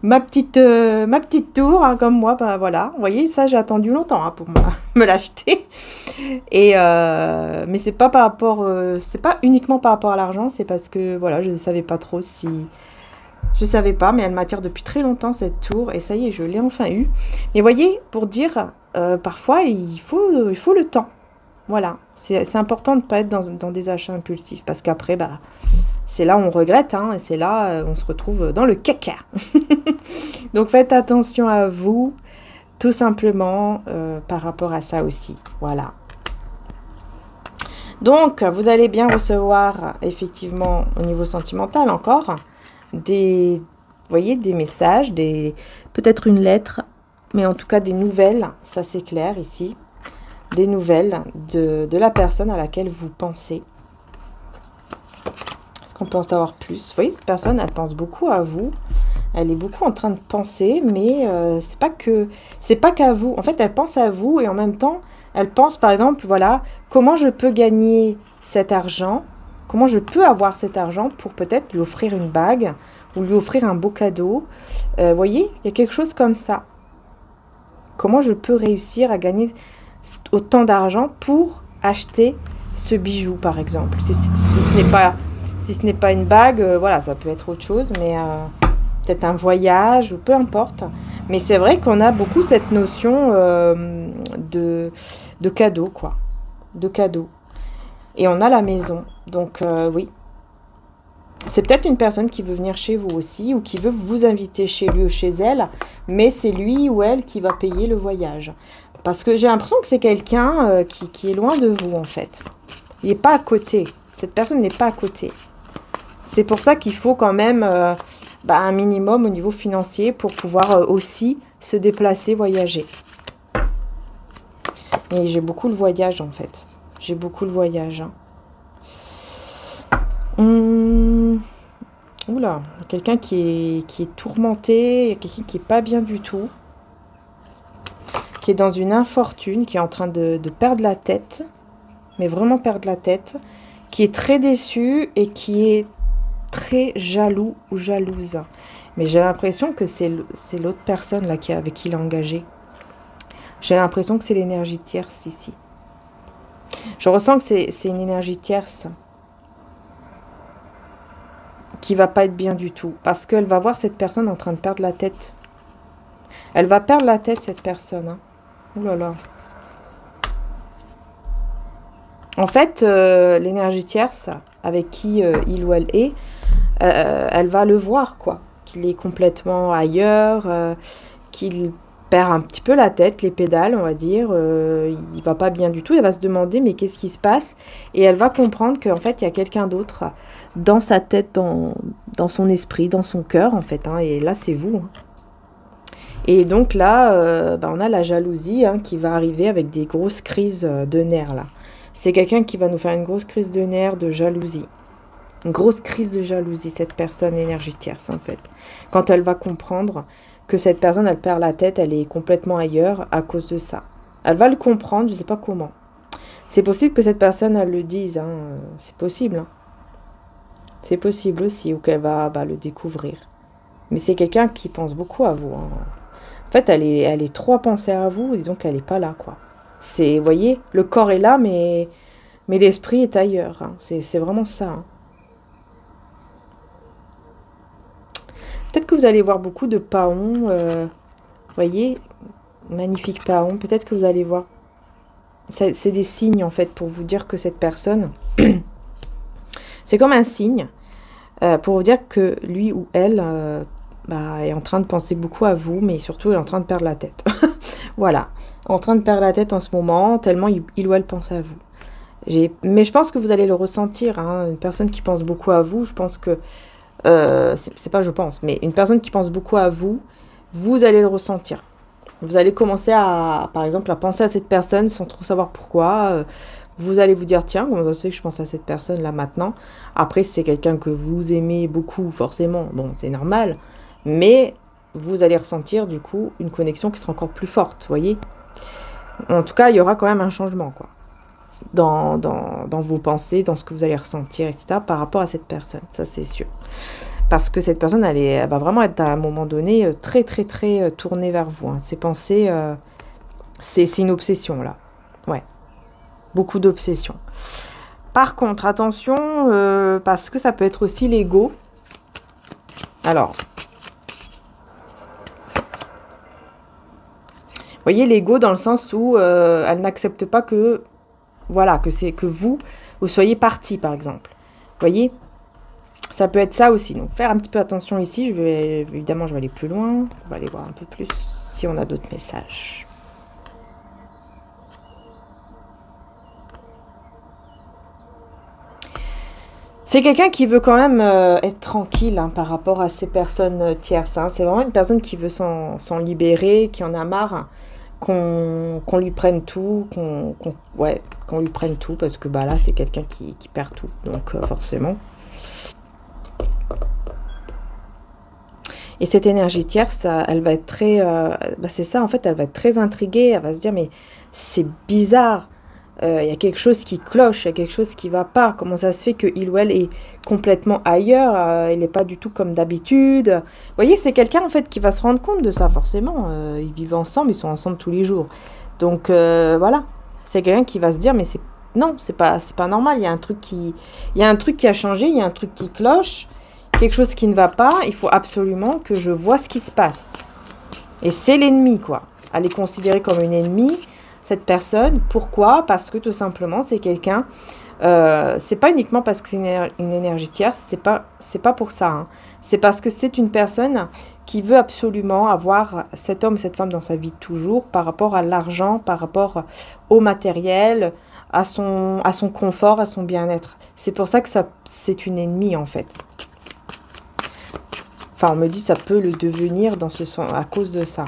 ma petite tour, hein, comme moi, bah voilà. Vous voyez, ça, j'ai attendu longtemps hein, pour me l'acheter. Et mais c'est pas par rapport, c'est pas uniquement par rapport à l'argent, c'est parce que voilà, je ne savais pas trop si, je savais pas, mais elle m'attire depuis très longtemps cette tour, et ça y est, je l'ai enfin eu. Et voyez, pour dire, parfois il faut le temps. Voilà, c'est important de ne pas être dans des achats impulsifs, parce qu'après, bah, c'est là où on regrette, hein, et c'est là où on se retrouve dans le caca. Donc faites attention à vous, tout simplement, par rapport à ça aussi. Voilà. Donc, vous allez bien recevoir, effectivement, au niveau sentimental encore, vous voyez, des messages, peut-être une lettre, mais en tout cas des nouvelles, ça c'est clair ici, des nouvelles de la personne à laquelle vous pensez. Est-ce qu'on peut en savoir plus? Vous voyez, cette personne, elle pense beaucoup à vous, elle est beaucoup en train de penser, mais c'est pas qu'à vous. En fait, elle pense à vous et en même temps, elle pense, par exemple, voilà, comment je peux gagner cet argent, comment je peux avoir cet argent pour peut-être lui offrir une bague ou lui offrir un beau cadeau. Vous voyez, il y a quelque chose comme ça. Comment je peux réussir à gagner autant d'argent pour acheter ce bijou, par exemple. Si ce n'est pas une bague, voilà, ça peut être autre chose, mais peut-être un voyage ou peu importe. Mais c'est vrai qu'on a beaucoup cette notion de cadeau, quoi. De cadeau. Et on a la maison. Donc, oui. C'est peut-être une personne qui veut venir chez vous aussi ou qui veut vous inviter chez lui ou chez elle. Mais c'est lui ou elle qui va payer le voyage. Parce que j'ai l'impression que c'est quelqu'un qui est loin de vous, en fait. Il n'est pas à côté. Cette personne n'est pas à côté. C'est pour ça qu'il faut quand même un minimum au niveau financier pour pouvoir aussi se déplacer, voyager. Et j'ai beaucoup le voyage, en fait. J'ai beaucoup le voyage. Hein. Oula, quelqu'un qui est tourmenté, quelqu'un qui n'est pas bien du tout. Qui est dans une infortune, qui est en train de perdre la tête. Mais vraiment perdre la tête. Qui est très déçu et qui est très jaloux ou jalouse. Mais j'ai l'impression que c'est l'autre personne là avec qui il est engagé. J'ai l'impression que c'est l'énergie tierce ici. Je ressens que c'est une énergie tierce qui va pas être bien du tout. Parce qu'elle va voir cette personne en train de perdre la tête. Elle va perdre la tête, cette personne. Hein. Ouh là là. En fait, l'énergie tierce avec qui il ou elle est, elle va le voir, quoi. Qu'il est complètement ailleurs, qu'il perd un petit peu la tête, les pédales, on va dire. Il va pas bien du tout. Elle va se demander, mais qu'est-ce qui se passe? Et elle va comprendre qu'en fait, il y a quelqu'un d'autre dans sa tête, dans son esprit, dans son cœur, en fait. Hein, et là, c'est vous. Hein. Et donc là, on a la jalousie hein, qui va arriver avec des grosses crises de nerfs, là. C'est quelqu'un qui va nous faire une grosse crise de nerfs, de jalousie. Une grosse crise de jalousie, cette personne énergie tierce, en fait. Quand elle va comprendre que cette personne, elle perd la tête, elle est complètement ailleurs à cause de ça. Elle va le comprendre, je ne sais pas comment. C'est possible que cette personne, elle le dise, hein. C'est possible. Hein. C'est possible aussi, ou qu'elle va le découvrir. Mais c'est quelqu'un qui pense beaucoup à vous. Hein. En fait, elle est trop à penser à vous, et donc elle n'est pas là, quoi. Vous voyez, le corps est là, mais l'esprit est ailleurs. Hein. C'est vraiment ça. Hein. Peut-être que vous allez voir beaucoup de paons. Vous voyez, magnifique paon. Peut-être que vous allez voir. C'est des signes, en fait, pour vous dire que cette personne... c'est comme un signe pour vous dire que lui ou elle est en train de penser beaucoup à vous, mais surtout est en train de perdre la tête. Voilà. En train de perdre la tête en ce moment, tellement il ou elle pense à vous. Mais je pense que vous allez le ressentir. Hein. Une personne qui pense beaucoup à vous, je pense que... c'est pas je pense, mais une personne qui pense beaucoup à vous, vous allez le ressentir. Vous allez commencer par exemple, à penser à cette personne sans trop savoir pourquoi. Vous allez vous dire, tiens, comment ça se fait que je pense à cette personne là maintenant? Après, si c'est quelqu'un que vous aimez beaucoup, forcément, bon, c'est normal. Mais vous allez ressentir, du coup, une connexion qui sera encore plus forte, vous voyez? En tout cas, il y aura quand même un changement, quoi. Dans vos pensées, dans ce que vous allez ressentir, etc. par rapport à cette personne. Ça, c'est sûr. Parce que cette personne, elle va vraiment être à un moment donné très, très, très tournée vers vous. Hein. Ses pensées, c'est une obsession, là. Ouais. Beaucoup d'obsession. Par contre, attention, parce que ça peut être aussi l'ego. Alors, vous voyez, l'ego dans le sens où elle n'accepte pas que, voilà, que vous soyez parti, par exemple. Vous voyez, ça peut être ça aussi. Donc, faire un petit peu attention ici. Évidemment, je vais aller plus loin. On va aller voir un peu plus si on a d'autres messages. C'est quelqu'un qui veut quand même être tranquille hein, par rapport à ces personnes tierces. Hein. C'est vraiment une personne qui veut s'en libérer, qui en a marre qu'on lui prenne tout, qu'on lui prenne tout, parce que bah, là, c'est quelqu'un qui perd tout, donc forcément. Et cette énergie tierce, elle va être très... c'est ça, en fait, elle va être très intriguée, elle va se dire, mais c'est bizarre. Il y a quelque chose qui cloche, il y a quelque chose qui va pas. Comment ça se fait que il ou elle est complètement ailleurs, il n'est pas du tout comme d'habitude. Vous voyez, c'est quelqu'un en fait qui va se rendre compte de ça forcément. Ils vivent ensemble, ils sont ensemble tous les jours. Donc voilà, c'est quelqu'un qui va se dire mais c'est pas normal. Il y a un truc qui a changé, il y a un truc qui cloche, quelque chose qui ne va pas. Il faut absolument que je vois ce qui se passe. Et c'est l'ennemi quoi. À les considérer comme une ennemie. Cette personne, pourquoi? Parce que tout simplement c'est quelqu'un, c'est pas uniquement parce que c'est une énergie tierce, c'est pas pour ça, hein. C'est parce que c'est une personne qui veut absolument avoir cet homme, cette femme dans sa vie toujours, par rapport à l'argent, par rapport au matériel, à son confort, à son bien-être. C'est pour ça que c'est une ennemie en fait. Enfin on me dit ça peut le devenir dans ce sens, à cause de ça.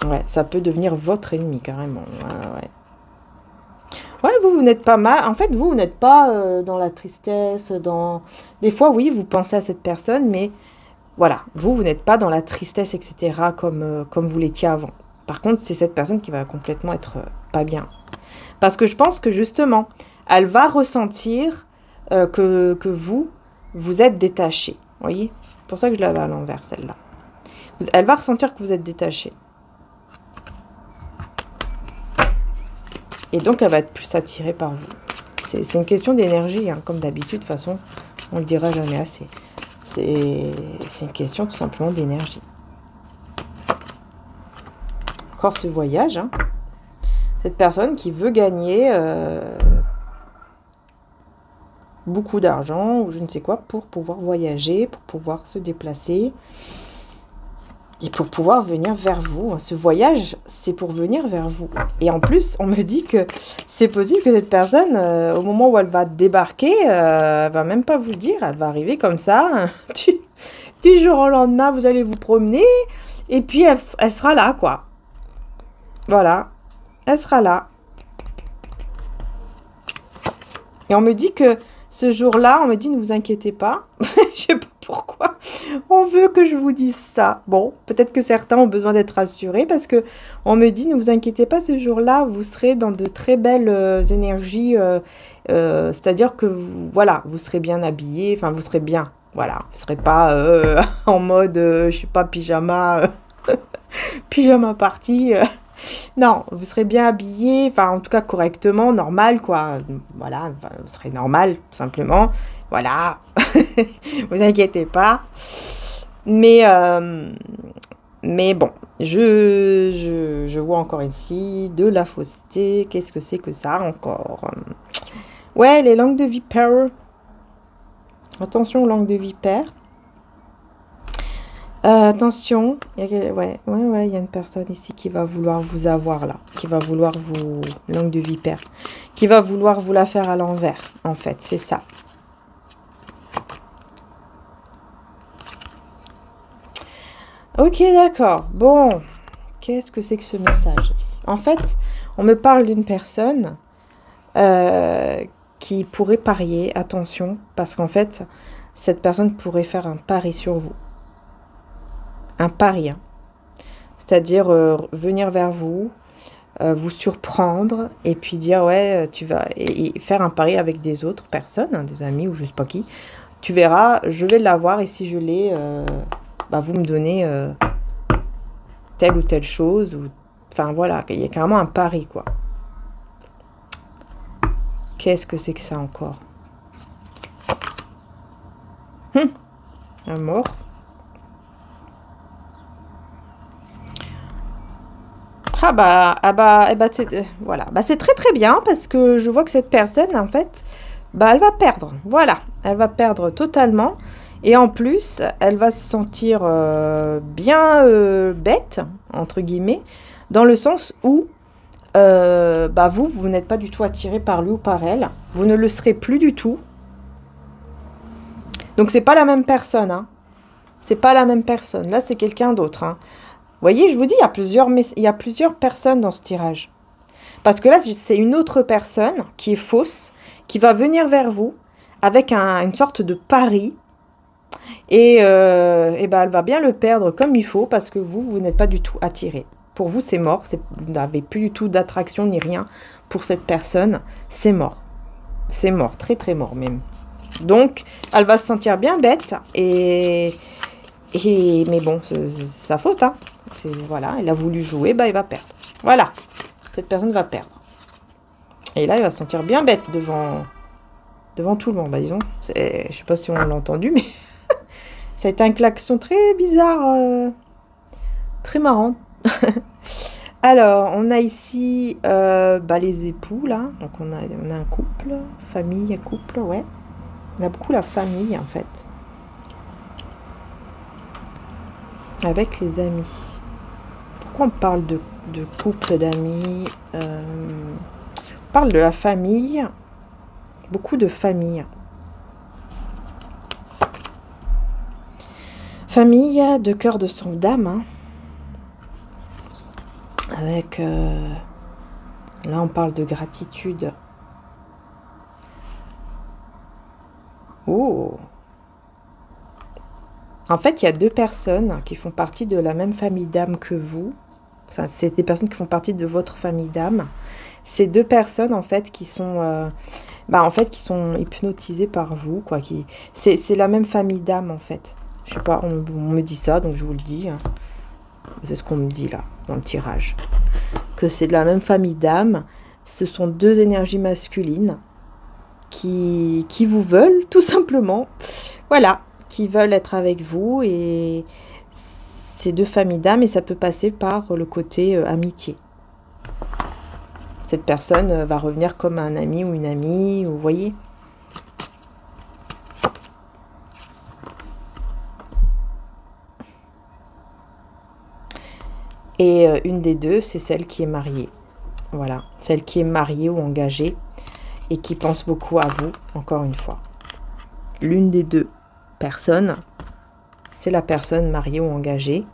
Ouais, ça peut devenir votre ennemi, carrément. Ouais, vous n'êtes pas mal. En fait, vous n'êtes pas dans la tristesse, Des fois, oui, vous pensez à cette personne, mais voilà, vous n'êtes pas dans la tristesse, etc., comme vous l'étiez avant. Par contre, c'est cette personne qui va complètement être pas bien. Parce que je pense que, justement, elle va ressentir que vous êtes détaché. Vous voyez? C'est pour ça que je l'avais à l'envers, celle-là. Elle va ressentir que vous êtes détaché. Et donc, elle va être plus attirée par vous. C'est une question d'énergie, hein, comme d'habitude. De toute façon, on ne le dira jamais assez. C'est une question tout simplement d'énergie. Encore ce voyage. Hein. Cette personne qui veut gagner beaucoup d'argent ou je ne sais quoi pour pouvoir voyager, pour pouvoir se déplacer. Et pour pouvoir venir vers vous. Ce voyage, c'est pour venir vers vous. Et en plus, on me dit que c'est possible que cette personne, au moment où elle va débarquer, elle va même pas vous le dire. Elle va arriver comme ça. Du jour au lendemain, vous allez vous promener. Et puis, elle sera là, quoi. Voilà. Elle sera là. Et on me dit que ce jour-là, on me dit, ne vous inquiétez pas. Je sais pas pourquoi on veut que je vous dise ça. Bon, peut-être que certains ont besoin d'être rassurés parce que on me dit, ne vous inquiétez pas, ce jour-là, vous serez dans de très belles énergies. C'est-à-dire que, voilà, vous serez bien habillés. Enfin, vous serez bien. Voilà, vous serez pas en mode, je sais pas, pyjama, pyjama party. Non, vous serez bien habillé, enfin en tout cas correctement, normal quoi. Voilà, vous serez normal tout simplement. Voilà, vous inquiétez pas. Mais bon, je vois encore ici de la fausseté. Qu'est-ce que c'est que ça encore? Ouais, les langues de vipère. Attention aux langues de vipère. Attention, il y a une personne ici qui va vouloir vous avoir là, qui va vouloir vous, langue de vipère, qui va vouloir vous la faire à l'envers, en fait, c'est ça. Ok, d'accord, bon, qu'est-ce que c'est que ce message ici? En fait, on me parle d'une personne qui pourrait parier, attention, parce qu'en fait, cette personne pourrait faire un pari sur vous. Un pari. Hein. C'est-à-dire venir vers vous, vous surprendre et puis dire ouais tu vas et faire un pari avec des autres personnes, hein, des amis ou je sais pas qui. Tu verras, je vais l'avoir et si je l'ai, bah, vous me donnez telle ou telle chose. Ou... Enfin voilà, il y a carrément un pari quoi. Qu'est-ce que c'est que ça encore? Un mort. Voilà, bah c'est très très bien parce que je vois que cette personne en fait, bah elle va perdre, voilà, elle va perdre totalement et en plus elle va se sentir bien bête entre guillemets dans le sens où bah vous n'êtes pas du tout attiré par lui ou par elle, vous ne le serez plus du tout, donc c'est pas la même personne, hein. C'est pas la même personne, là c'est quelqu'un d'autre, hein. Vous voyez, je vous dis, il y a plusieurs personnes dans ce tirage. Parce que là, c'est une autre personne qui est fausse, qui va venir vers vous avec une sorte de pari. Et ben, elle va bien le perdre comme il faut parce que vous n'êtes pas du tout attiré. Pour vous, c'est mort. Vous n'avez plus du tout d'attraction ni rien pour cette personne. C'est mort. C'est mort, très très mort même. Donc, elle va se sentir bien bête. Mais bon, c'est sa faute, hein. Voilà, elle a voulu jouer, bah il va perdre. Voilà, cette personne va perdre. Et là, il va se sentir bien bête devant tout le monde. Bah disons, je sais pas si on l'a entendu, mais ça a été un klaxon très bizarre, très marrant. Alors, on a ici bah, les époux, là. Donc, on a un couple, famille, couple, ouais. On a beaucoup la famille, en fait. Avec les amis. Pourquoi on parle de couple, d'amis on parle de la famille. Beaucoup de famille. Famille de cœur de son dame. Hein. Avec... là, on parle de gratitude. Oh! En fait, il y a deux personnes qui font partie de la même famille d'âme que vous. Enfin, c'est des personnes qui font partie de votre famille d'âme. Ces deux personnes, en fait, qui sont, qui sont hypnotisées par vous, quoi. C'est la même famille d'âme, en fait. Je sais pas, on me dit ça, donc je vous le dis. Hein. C'est ce qu'on me dit là, dans le tirage. Que c'est de la même famille d'âme. Ce sont deux énergies masculines qui vous veulent, tout simplement. Voilà. Qui veulent être avec vous et ces deux familles d'âmes et ça peut passer par le côté amitié. Cette personne va revenir comme un ami ou une amie, vous voyez. Et une des deux, c'est celle qui est mariée. Voilà, celle qui est mariée ou engagée et qui pense beaucoup à vous, encore une fois. L'une des deux personne, c'est la personne mariée ou engagée.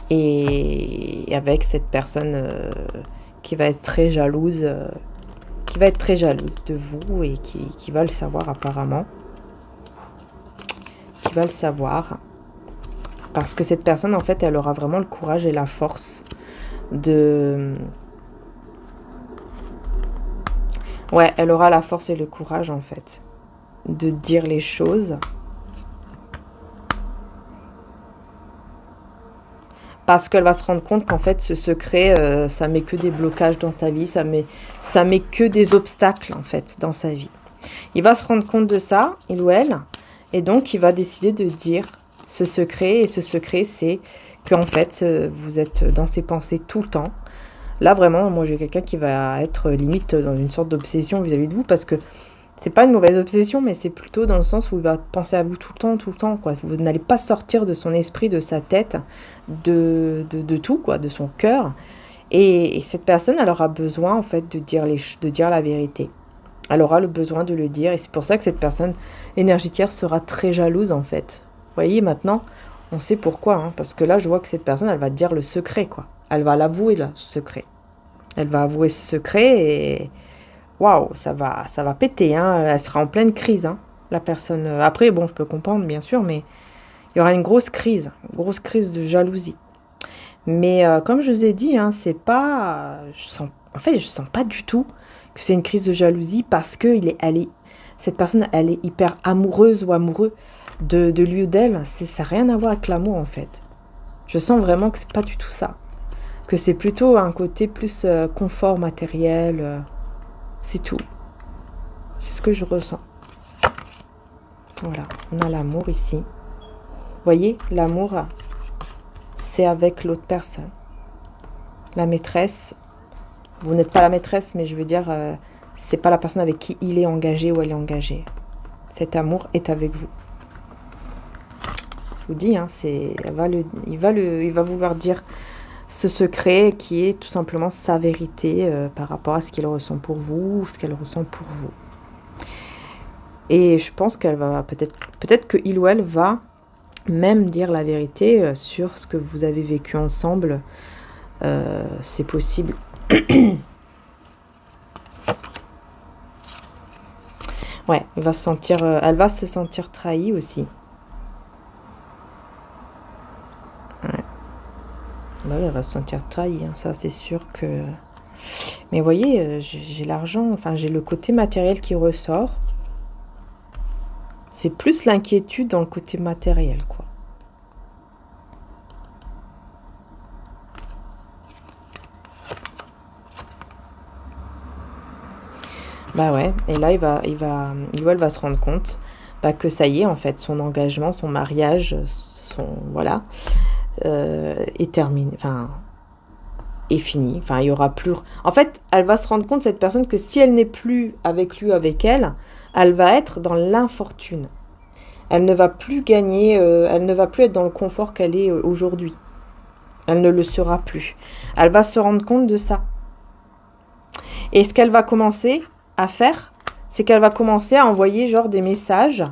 Et avec cette personne qui va être très jalouse, de vous et qui va le savoir apparemment. Qui va le savoir. Parce que cette personne, en fait, elle aura vraiment le courage et la force de... Ouais, elle aura la force et le courage, en fait. De dire les choses parce qu'elle va se rendre compte qu'en fait ce secret ça met que des blocages dans sa vie, ça met que des obstacles en fait dans sa vie. Il va se rendre compte de ça, il ou elle, et donc il va décider de dire ce secret, et ce secret c'est qu'en fait vous êtes dans ses pensées tout le temps. Là vraiment, moi j'ai quelqu'un qui va être limite dans une sorte d'obsession vis-à-vis de vous parce que c'est pas une mauvaise obsession, mais c'est plutôt dans le sens où il va penser à vous tout le temps, quoi. Vous n'allez pas sortir de son esprit, de sa tête, de tout, quoi, de son cœur. Et cette personne, elle aura besoin, en fait, de dire la vérité. Elle aura le besoin de le dire. Et c'est pour ça que cette personne énergétière sera très jalouse, en fait. Vous voyez, maintenant, on sait pourquoi. Hein, parce que là, je vois que cette personne, elle va dire le secret, quoi. Elle va l'avouer, là, ce secret. Elle va avouer ce secret et... Waouh, ça va péter, hein. Elle sera en pleine crise, hein, la personne. Après, bon, je peux comprendre, bien sûr, mais il Il y aura une grosse crise de jalousie. Mais comme je vous ai dit, hein, c'est pas... en fait, je sens pas du tout que c'est une crise de jalousie parce que cette personne, elle est hyper amoureuse ou amoureux de lui ou d'elle. Ça n'a rien à voir avec l'amour, en fait. Je sens vraiment que c'est pas du tout ça. Que c'est plutôt un côté plus confort matériel. C'est tout. C'est ce que je ressens. Voilà, on a l'amour ici. Vous voyez, l'amour, c'est avec l'autre personne. La maîtresse, vous n'êtes pas la maîtresse, mais je veux dire, c'est pas la personne avec qui il est engagé ou elle est engagée. Cet amour est avec vous. Je vous dis, hein, il va vouloir dire ce secret qui est tout simplement sa vérité par rapport à ce qu'il ressent pour vous ou ce qu'elle ressent pour vous. Et je pense qu'elle va peut-être que il ou elle va même dire la vérité sur ce que vous avez vécu ensemble. C'est possible. Ouais, elle va se sentir trahie aussi. Ouais. Bah oui, elle va se sentir trahie, hein, ça c'est sûr que... Mais vous voyez, j'ai l'argent, enfin j'ai le côté matériel qui ressort. C'est plus l'inquiétude dans le côté matériel, quoi. Bah ouais, et là, il ou elle va se rendre compte que ça y est, en fait, son engagement, son mariage, voilà, est terminé, enfin, est fini. Enfin, il y aura plus... En fait, elle va se rendre compte, cette personne, que si elle n'est plus avec lui ou avec elle, elle va être dans l'infortune. Elle ne va plus gagner, elle ne va plus être dans le confort qu'elle est aujourd'hui. Elle ne le sera plus. Elle va se rendre compte de ça. Et ce qu'elle va commencer à faire, c'est qu'elle va commencer à envoyer genre des messages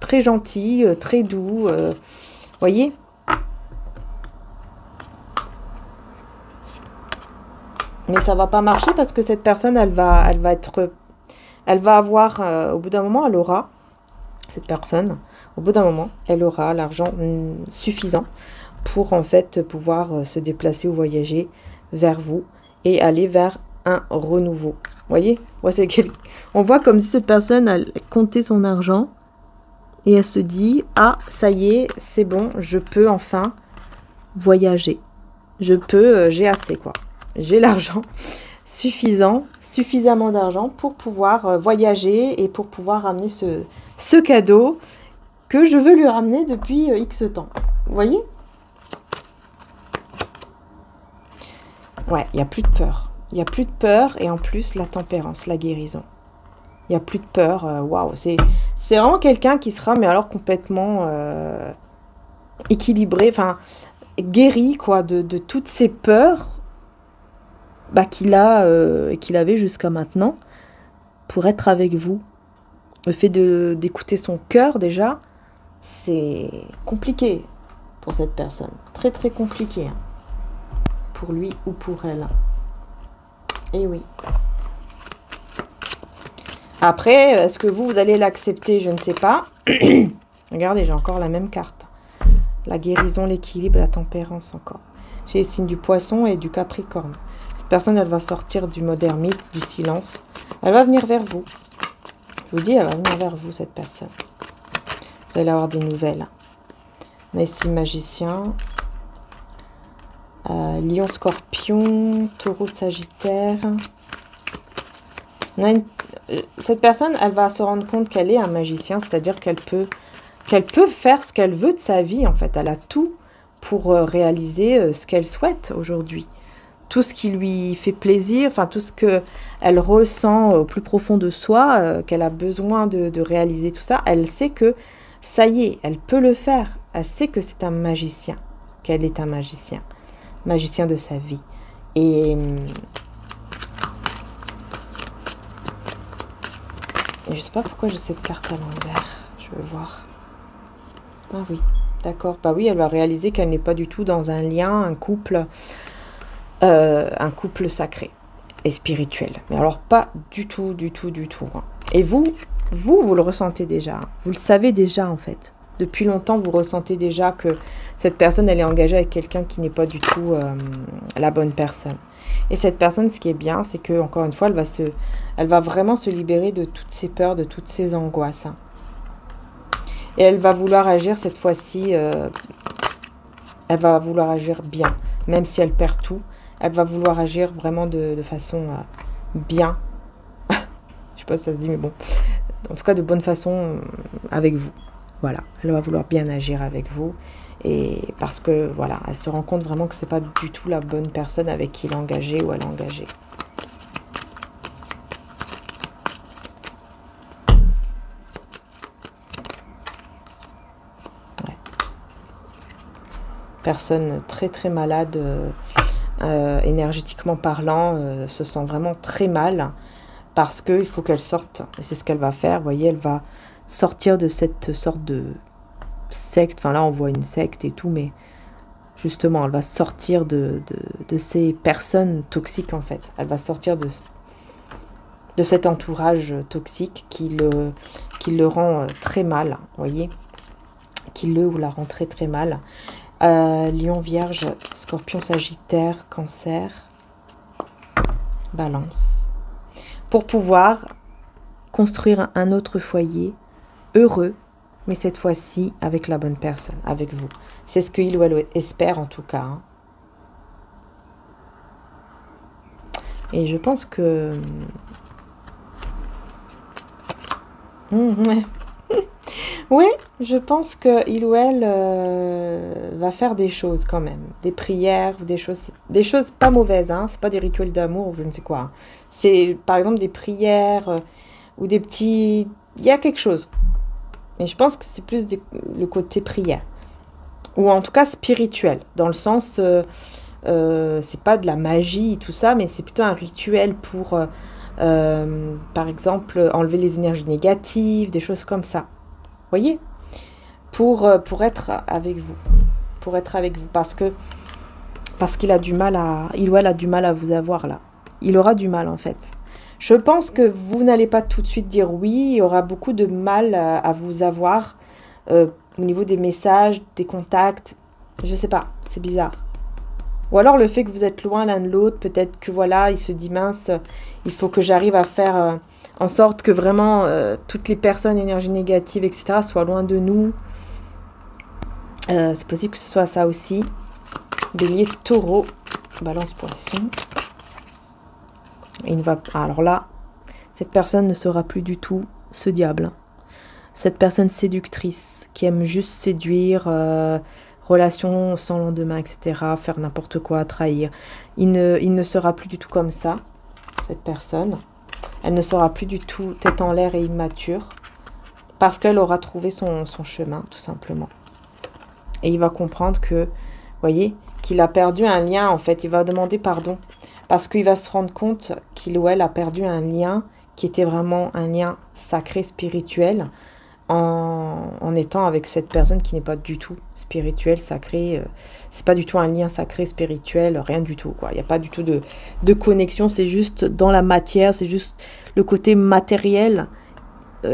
très gentils, très doux, voyez. Mais ça va pas marcher parce que cette personne, elle va avoir, au bout d'un moment, cette personne, au bout d'un moment, elle aura l'argent suffisant pour en fait pouvoir se déplacer ou voyager vers vous et aller vers un renouveau. Vous voyez, on voit comme si cette personne a compté son argent et elle se dit « Ah, ça y est, c'est bon, je peux enfin voyager. J'ai assez quoi. J'ai l'argent suffisamment d'argent pour pouvoir voyager et pour pouvoir ramener ce cadeau que je veux lui ramener depuis X temps. » Vous voyez ? Ouais, il n'y a plus de peur. Il n'y a plus de peur et en plus la tempérance, la guérison. Il n'y a plus de peur. Waouh, c'est vraiment quelqu'un qui sera, mais alors complètement équilibré, enfin guéri quoi, de toutes ces peurs qu'il avait jusqu'à maintenant pour être avec vous. Le fait d'écouter son cœur déjà, c'est compliqué pour cette personne. Très très compliqué. Hein. Pour lui ou pour elle. Et oui. Après, est-ce que vous allez l'accepter? Je ne sais pas. Regardez, j'ai encore la même carte. La guérison, l'équilibre, la tempérance encore. J'ai les signes du poisson et du capricorne. Cette personne, elle va sortir du mode ermite, du silence. Elle va venir vers vous. Je vous dis, elle va venir vers vous, cette personne. Vous allez avoir des nouvelles. On a ici le magicien. Lion, scorpion, taureau, sagittaire. Cette personne, elle va se rendre compte qu'elle est un magicien, c'est-à-dire qu'elle peut faire ce qu'elle veut de sa vie, en fait. Elle a tout pour réaliser ce qu'elle souhaite aujourd'hui. Tout ce qui lui fait plaisir, enfin tout ce qu'elle ressent au plus profond de soi, qu'elle a besoin de réaliser tout ça, elle sait que ça y est, elle peut le faire. Elle sait que c'est un magicien, qu'elle est un magicien de sa vie. Et je sais pas pourquoi j'ai cette carte à l'envers. Je veux voir. Ah oui, d'accord. Bah oui, elle va réaliser qu'elle n'est pas du tout dans un lien, un couple sacré et spirituel. Mais alors pas du tout, du tout, du tout. Hein. Et vous, vous le ressentez déjà. Vous le savez déjà, en fait. Depuis longtemps, vous ressentez déjà que cette personne, elle est engagée avec quelqu'un qui n'est pas du tout la bonne personne. Et cette personne, ce qui est bien, c'est que encore une fois, elle va vraiment se libérer de toutes ses peurs, de toutes ses angoisses. Hein. Et elle va vouloir agir cette fois-ci, elle va vouloir agir bien. Même si elle perd tout, elle va vouloir agir vraiment de façon bien. Je sais pas si ça se dit, mais bon. En tout cas, de bonne façon avec vous. Voilà, elle va vouloir bien agir avec vous. Et parce que, voilà, elle se rend compte vraiment que c'est pas du tout la bonne personne avec qui il est engagé ou elle est engagée. Ouais. Personne très très malade, énergétiquement parlant, se sent vraiment très mal. Parce qu'il faut qu'elle sorte. Et c'est ce qu'elle va faire. Vous voyez, elle va sortir de cette sorte de secte. Enfin là, on voit une secte et tout, mais justement, elle va sortir de ces personnes toxiques, en fait. Elle va sortir de cet entourage toxique qui le rend très mal, vous voyez, qui le ou la rend très très mal. Lion, Vierge, Scorpion, Sagittaire, Cancer, Balance. Pour pouvoir construire un autre foyer heureux, mais cette fois-ci avec la bonne personne, avec vous. C'est ce qu'il ou elle espère en tout cas. Hein. Et je pense que... Oui, je pense qu'il ou elle va faire des choses quand même. Des prières, des choses pas mauvaises. Hein. C'est pas des rituels d'amour ou je ne sais quoi. Hein. C'est par exemple des prières ou des petits... Il y a quelque chose. Mais je pense que c'est plus le côté prière. Ou en tout cas spirituel. Dans le sens, c'est pas de la magie, tout ça, mais c'est plutôt un rituel pour, par exemple, enlever les énergies négatives, des choses comme ça. Vous voyez, pour être avec vous. Pour être avec vous. Parce qu'il a du mal à... Il ou elle a du mal à vous avoir là. Il aura du mal en fait. Je pense que vous n'allez pas tout de suite dire oui. Il y aura beaucoup de mal à vous avoir au niveau des messages, des contacts. Je sais pas, c'est bizarre. Ou alors le fait que vous êtes loin l'un de l'autre, peut-être que voilà, il se dit mince, il faut que j'arrive à faire en sorte que vraiment toutes les personnes, énergie négative, etc. soient loin de nous. C'est possible que ce soit ça aussi. Bélier, Taureau, Balance, Poisson. Il ne va pas. Alors là, cette personne ne sera plus du tout ce diable. Cette personne séductrice qui aime juste séduire, relation sans lendemain, etc. Faire n'importe quoi, trahir. Il ne sera plus du tout comme ça, cette personne. Elle ne sera plus du tout tête en l'air et immature. Parce qu'elle aura trouvé son chemin, tout simplement. Et il va comprendre que, vous voyez, qu'il a perdu un lien, en fait. Il va demander pardon. Parce qu'il va se rendre compte qu'il ou elle a perdu un lien qui était vraiment un lien sacré, spirituel, en étant avec cette personne qui n'est pas du tout spirituelle, sacrée. C'est pas du tout un lien sacré, spirituel, rien du tout, quoi. Il n'y a pas du tout de connexion, c'est juste dans la matière, c'est juste le côté matériel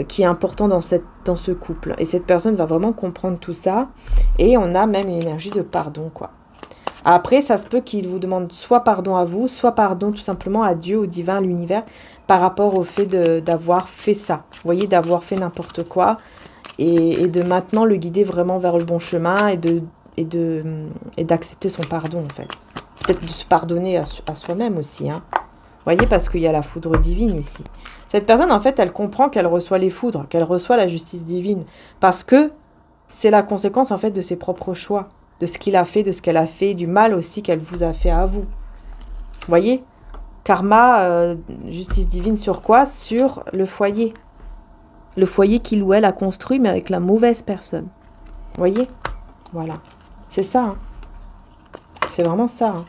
qui est important dans ce couple. Et cette personne va vraiment comprendre tout ça. Et on a même une énergie de pardon, quoi. Après, ça se peut qu'il vous demande soit pardon à vous, soit pardon tout simplement à Dieu, au divin, à l'univers, par rapport au fait d'avoir fait ça. Vous voyez, d'avoir fait n'importe quoi et de maintenant le guider vraiment vers le bon chemin et d'accepter son pardon, en fait. Peut-être de se pardonner à soi-même aussi, hein. Vous voyez, parce qu'il y a la foudre divine ici. Cette personne, en fait, elle comprend qu'elle reçoit les foudres, qu'elle reçoit la justice divine, parce que c'est la conséquence, en fait, de ses propres choix. De ce qu'il a fait, de ce qu'elle a fait, du mal aussi qu'elle vous a fait à vous. Vous voyez? Karma, justice divine sur quoi? Sur le foyer. Le foyer qu'il ou elle a construit, mais avec la mauvaise personne. Vous voyez? Voilà. C'est ça. Hein. C'est vraiment ça. Hein.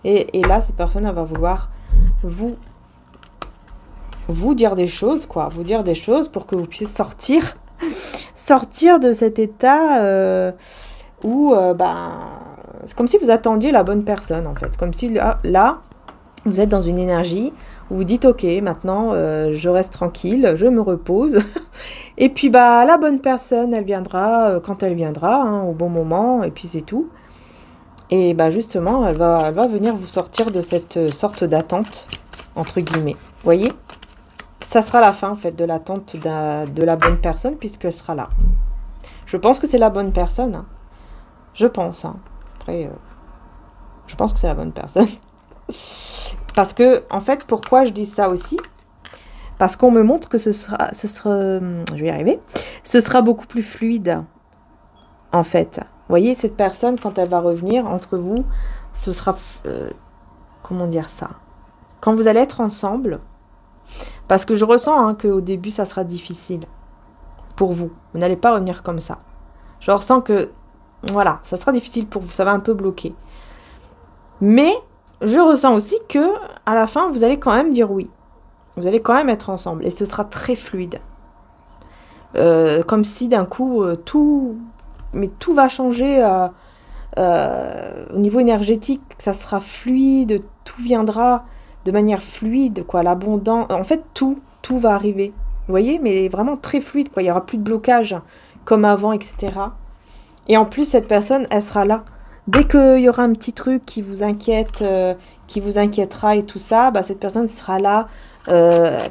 Et là, cette personne, elle va vouloir vous dire des choses, quoi. Vous dire des choses pour que vous puissiez sortir de cet état... où c'est comme si vous attendiez la bonne personne, en fait. Comme si là, Vous êtes dans une énergie où vous dites, ok, maintenant, je reste tranquille, je me repose. Et puis, bah, la bonne personne, elle viendra quand elle viendra, hein, au bon moment, et puis c'est tout. Et bah, justement, elle va venir vous sortir de cette sorte d'attente, entre guillemets. Vous voyez? Ça sera la fin, en fait, de l'attente de la bonne personne, puisqu'elle sera là. Je pense que c'est la bonne personne. Hein. Je pense. Hein. Après, je pense que c'est la bonne personne. Parce que, en fait, pourquoi je dis ça aussi? Parce qu'on me montre que je vais y arriver, ce sera beaucoup plus fluide, en fait. Vous voyez, cette personne, quand elle va revenir entre vous, ce sera, comment dire ça? Quand vous allez être ensemble, parce que je ressens hein, qu'au début, ça sera difficile pour vous. Vous n'allez pas revenir comme ça. Je ressens que, voilà, ça sera difficile pour vous, ça va un peu bloquer. Mais je ressens aussi que à la fin, vous allez quand même dire oui. Vous allez quand même être ensemble et ce sera très fluide. Comme si d'un coup, tout va changer au niveau énergétique. Ça sera fluide, tout viendra de manière fluide, quoi. L'abondance, en fait, tout va arriver. Vous voyez, mais vraiment très fluide, quoi. Il n'y aura plus de blocage comme avant, etc. Et en plus, cette personne, elle sera là. Dès qu'il y aura un petit truc qui vous inquiète, qui vous inquiétera et tout ça, bah, cette personne sera là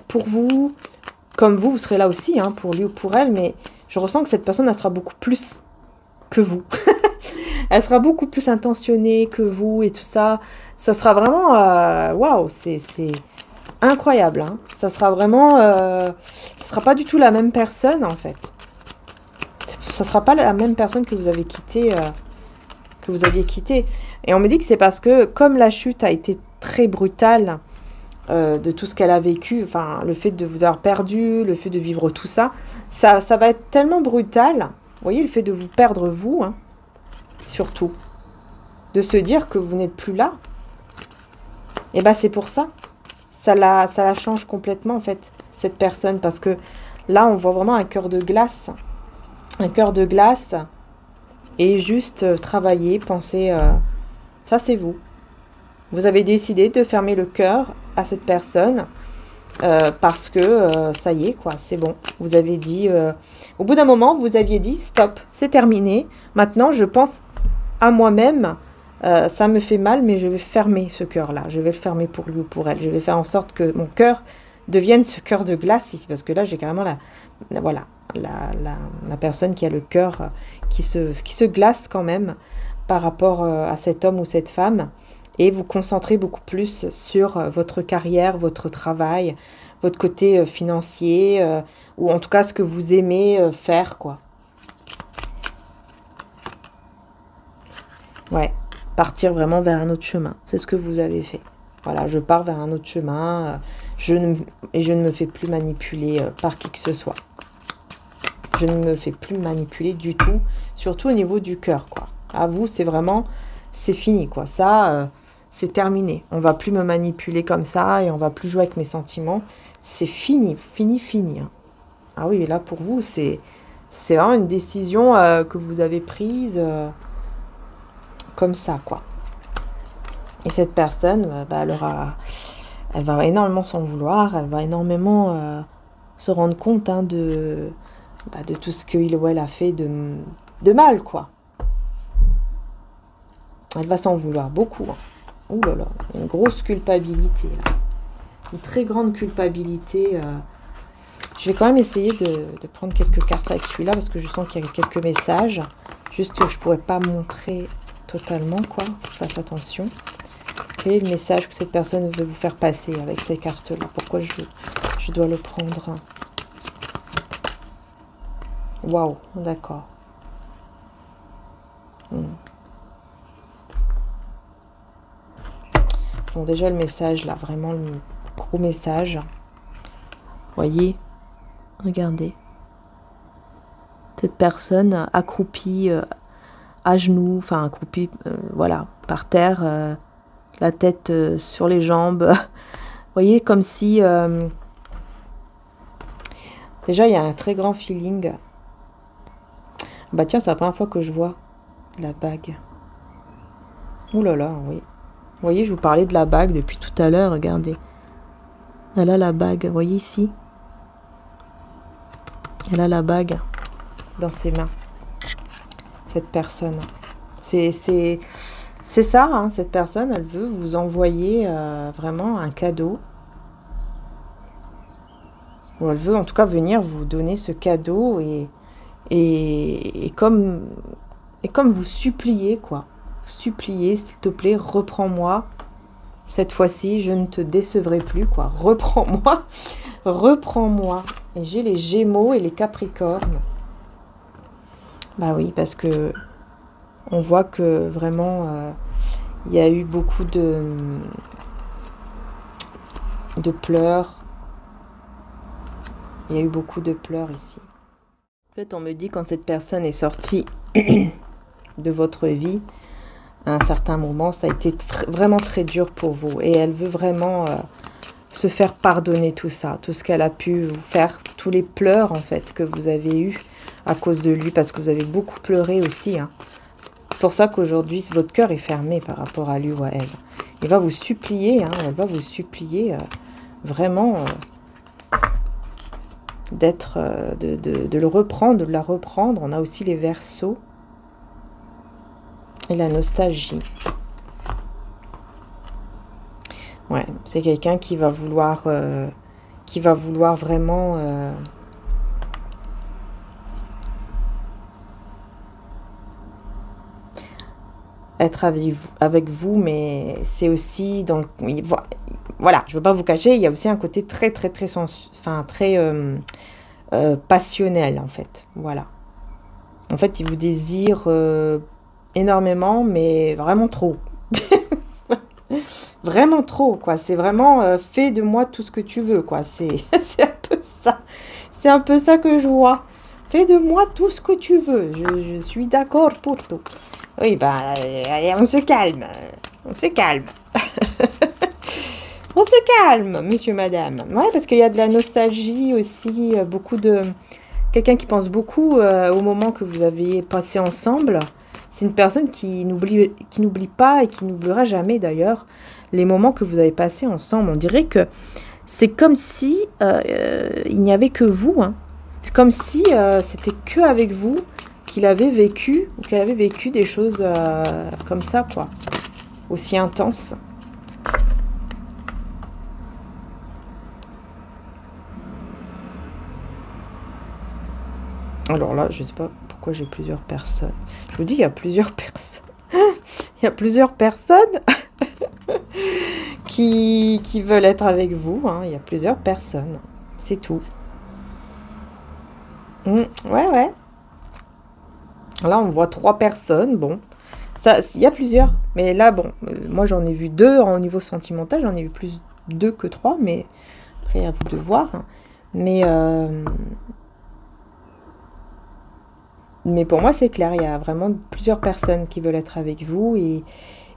pour vous, comme vous serez là aussi, hein, pour lui ou pour elle, mais je ressens que cette personne, elle sera beaucoup plus que vous. Elle sera beaucoup plus intentionnée que vous et tout ça. Ça sera vraiment, waouh, c'est incroyable. Hein. Ça sera vraiment, ça sera pas du tout la même personne en fait. Ça sera pas la même personne que vous avez quitté. Que vous aviez quitté. Et on me dit que c'est parce que comme la chute a été très brutale de tout ce qu'elle a vécu, enfin le fait de vous avoir perdu, le fait de vivre tout ça, ça va être tellement brutal. Vous voyez, le fait de vous perdre vous, hein, surtout, de se dire que vous n'êtes plus là. Et ben c'est pour ça. Ça la change complètement en fait, cette personne, parce que là on voit vraiment un cœur de glace. Un cœur de glace. Et juste travailler, penser, ça c'est vous. Vous avez décidé de fermer le cœur à cette personne parce que ça y est, quoi, c'est bon. Vous avez dit, au bout d'un moment, vous aviez dit, stop, c'est terminé. Maintenant, je pense à moi-même, ça me fait mal, mais je vais fermer ce cœur-là. Je vais le fermer pour lui ou pour elle. Je vais faire en sorte que mon cœur devienne ce cœur de glace ici, parce que là, j'ai carrément voilà, la personne qui a le cœur qui se glace quand même par rapport à cet homme ou cette femme, et vous concentrez beaucoup plus sur votre carrière, votre travail, votre côté financier, ou en tout cas ce que vous aimez faire, quoi. Ouais, partir vraiment vers un autre chemin, c'est ce que vous avez fait. Voilà, je pars vers un autre chemin, et je ne me fais plus manipuler par qui que ce soit. Je ne me fais plus manipuler du tout, surtout au niveau du cœur, quoi. À vous, c'est vraiment, c'est fini, quoi. Ça, c'est terminé. On va plus me manipuler comme ça et on va plus jouer avec mes sentiments. C'est fini, fini. Hein. Ah oui, là, pour vous, c'est vraiment une décision que vous avez prise comme ça, quoi. Et cette personne, bah, elle va énormément s'en vouloir, elle va énormément se rendre compte hein, de tout ce qu'il ou elle a fait de mal, quoi. Elle va s'en vouloir beaucoup. Hein. Ouh là là, une grosse culpabilité. Là. Une très grande culpabilité. Je vais quand même essayer de prendre quelques cartes avec celui-là parce que je sens qu'il y a quelques messages. Juste que je ne pourrais pas montrer totalement, quoi. Faites attention. Quel est le message que cette personne veut vous faire passer avec ces cartes-là? Pourquoi je dois le prendre? Waouh, d'accord. Bon, déjà le message, là, vraiment le gros message. Voyez, regardez. Cette personne accroupie à genoux, enfin accroupie, voilà, par terre, la tête sur les jambes. Voyez, comme si... déjà, il y a un très grand feeling. Bah tiens, c'est la première fois que je vois la bague. Ouh là là, oui. Vous voyez, je vous parlais de la bague depuis tout à l'heure, regardez. Elle a la bague, vous voyez ici? Elle a la bague dans ses mains, cette personne. C'est ça, hein, cette personne, elle veut vous envoyer vraiment un cadeau. Ou elle veut en tout cas venir vous donner ce cadeau et comme vous supplier, quoi. Supplier, s'il te plaît, reprends-moi. Cette fois-ci, je ne te décevrai plus, quoi. Reprends-moi, reprends-moi. Et j'ai les Gémeaux et les Capricornes. Bah oui, parce que on voit que vraiment, il y a eu beaucoup de pleurs. Il y a eu beaucoup de pleurs ici. En fait, on me dit quand cette personne est sortie de votre vie, à un certain moment, ça a été vraiment très dur pour vous. Et elle veut vraiment se faire pardonner tout ça, tout ce qu'elle a pu vous faire, tous les pleurs en fait que vous avez eus à cause de lui, parce que vous avez beaucoup pleuré aussi. Hein. C'est pour ça qu'aujourd'hui, votre cœur est fermé par rapport à lui ou à elle. Il va vous supplier, hein, elle va vous supplier vraiment d'être, de le reprendre, de la reprendre. On a aussi les Verseaux et la nostalgie. Ouais, c'est quelqu'un qui va vouloir vraiment être avec vous, mais c'est aussi dans voilà, je veux pas vous cacher, il y a aussi un côté très passionnel en fait. Voilà. En fait, il vous désire énormément, mais vraiment trop. Vraiment trop, quoi. C'est vraiment fais de moi tout ce que tu veux, quoi. C'est un peu ça. C'est un peu ça que je vois. Fais de moi tout ce que tu veux. Je suis d'accord pour tout. Oui, ben, on se calme. On se calme. On se calme, monsieur, madame. Ouais, parce qu'il y a de la nostalgie aussi, beaucoup de... Quelqu'un qui pense beaucoup au moment que vous avez passé ensemble. C'est une personne qui n'oublie pas et qui n'oubliera jamais d'ailleurs les moments que vous avez passés ensemble. On dirait que c'est comme si il n'y avait que vous. Hein. C'est comme si c'était que avec vous qu'il avait vécu ou qu'elle avait vécu des choses comme ça, quoi. Aussi intenses. Alors là, je ne sais pas pourquoi j'ai plusieurs personnes. Je vous dis, il y a plusieurs personnes. Il y a plusieurs personnes qui veulent être avec vous. Hein. Il y a plusieurs personnes. C'est tout. Ouais. Là, on voit 3 personnes. Bon, ça, il y a plusieurs. Mais là, bon, moi, j'en ai vu 2 au niveau sentimental. J'en ai vu plus 2 que 3. Mais après, à vous de voir. Hein. Mais pour moi, c'est clair, il y a vraiment plusieurs personnes qui veulent être avec vous.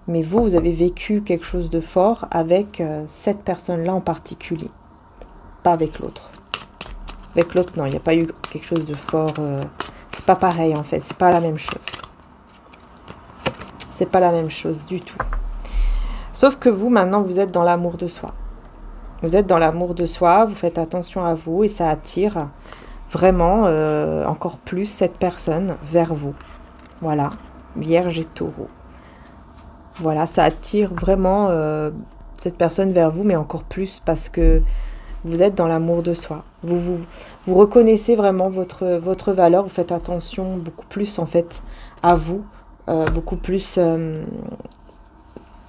Mais vous avez vécu quelque chose de fort avec cette personne-là en particulier. Pas avec l'autre. Avec l'autre, non, il n'y a pas eu quelque chose de fort. C'est pas pareil, en fait. C'est pas la même chose. C'est pas la même chose du tout. Sauf que vous, maintenant, vous êtes dans l'amour de soi. Vous êtes dans l'amour de soi, vous faites attention à vous et ça attire... vraiment encore plus cette personne vers vous. Voilà, Vierge et Taureau. Voilà, ça attire vraiment cette personne vers vous, mais encore plus parce que vous êtes dans l'amour de soi. Vous reconnaissez vraiment votre valeur, vous faites attention beaucoup plus en fait à vous, beaucoup plus...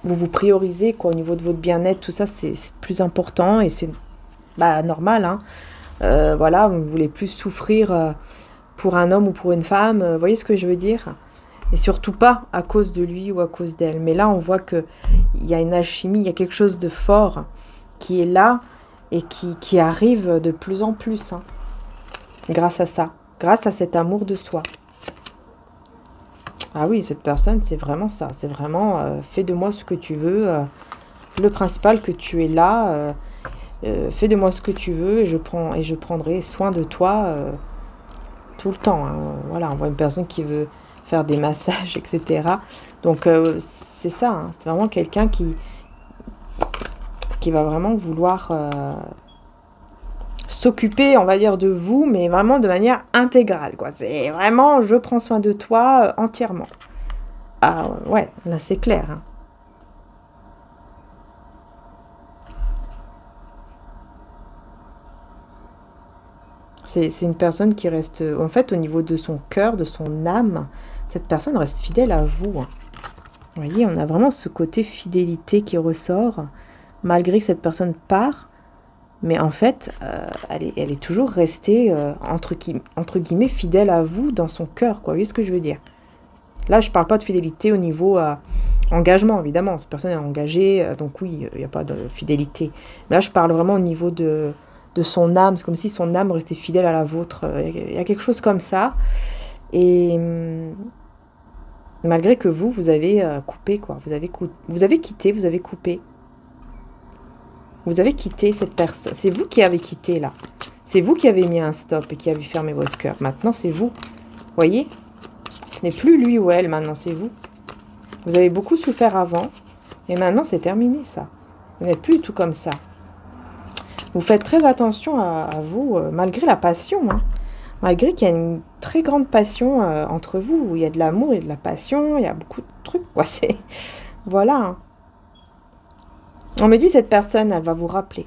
vous priorisez quoi, au niveau de votre bien-être, tout ça c'est plus important et c'est normal, hein. Voilà, vous ne voulez plus souffrir pour un homme ou pour une femme, vous voyez ce que je veux dire? Et surtout pas à cause de lui ou à cause d'elle. Mais là, on voit qu'il y a une alchimie, il y a quelque chose de fort qui est là et qui arrive de plus en plus. Hein, grâce à ça, grâce à cet amour de soi. Ah oui, cette personne, c'est vraiment ça. C'est vraiment, fais de moi ce que tu veux. Le principal que tu es là... fais de moi ce que tu veux et je prendrai soin de toi tout le temps. Hein. Voilà, on voit une personne qui veut faire des massages, etc. Donc, c'est ça, hein, c'est vraiment quelqu'un qui va vraiment vouloir s'occuper, on va dire, de vous, mais vraiment de manière intégrale, quoi. C'est vraiment, je prends soin de toi entièrement. Ah ouais, là c'est clair, hein. C'est une personne qui reste, en fait, au niveau de son cœur, de son âme, cette personne reste fidèle à vous, hein. Vous voyez, on a vraiment ce côté fidélité qui ressort, malgré que cette personne part, mais en fait, elle est toujours restée, entre guillemets, fidèle à vous dans son cœur, quoi. Vous voyez ce que je veux dire? Là, je parle pas de fidélité au niveau engagement, évidemment. Cette personne est engagée, donc oui, il n'y a pas de fidélité. Mais là, je parle vraiment au niveau de son âme. C'est comme si son âme restait fidèle à la vôtre. Il y a quelque chose comme ça. Et malgré que vous avez coupé, quoi. Vous avez quitté, vous avez coupé. Vous avez quitté cette personne. C'est vous qui avez quitté, là. C'est vous qui avez mis un stop et qui avez fermé votre cœur. Maintenant, c'est vous. Voyez? Ce n'est plus lui ou elle, maintenant, c'est vous. Vous avez beaucoup souffert avant. Et maintenant, c'est terminé, ça. Vous n'êtes plus du tout comme ça. Vous faites très attention à vous, malgré la passion, hein. Malgré qu'il y a une très grande passion entre vous. Où il y a de l'amour et de la passion. Il y a beaucoup de trucs, quoi. C'est... Voilà, hein. On me dit, cette personne, elle va vous rappeler.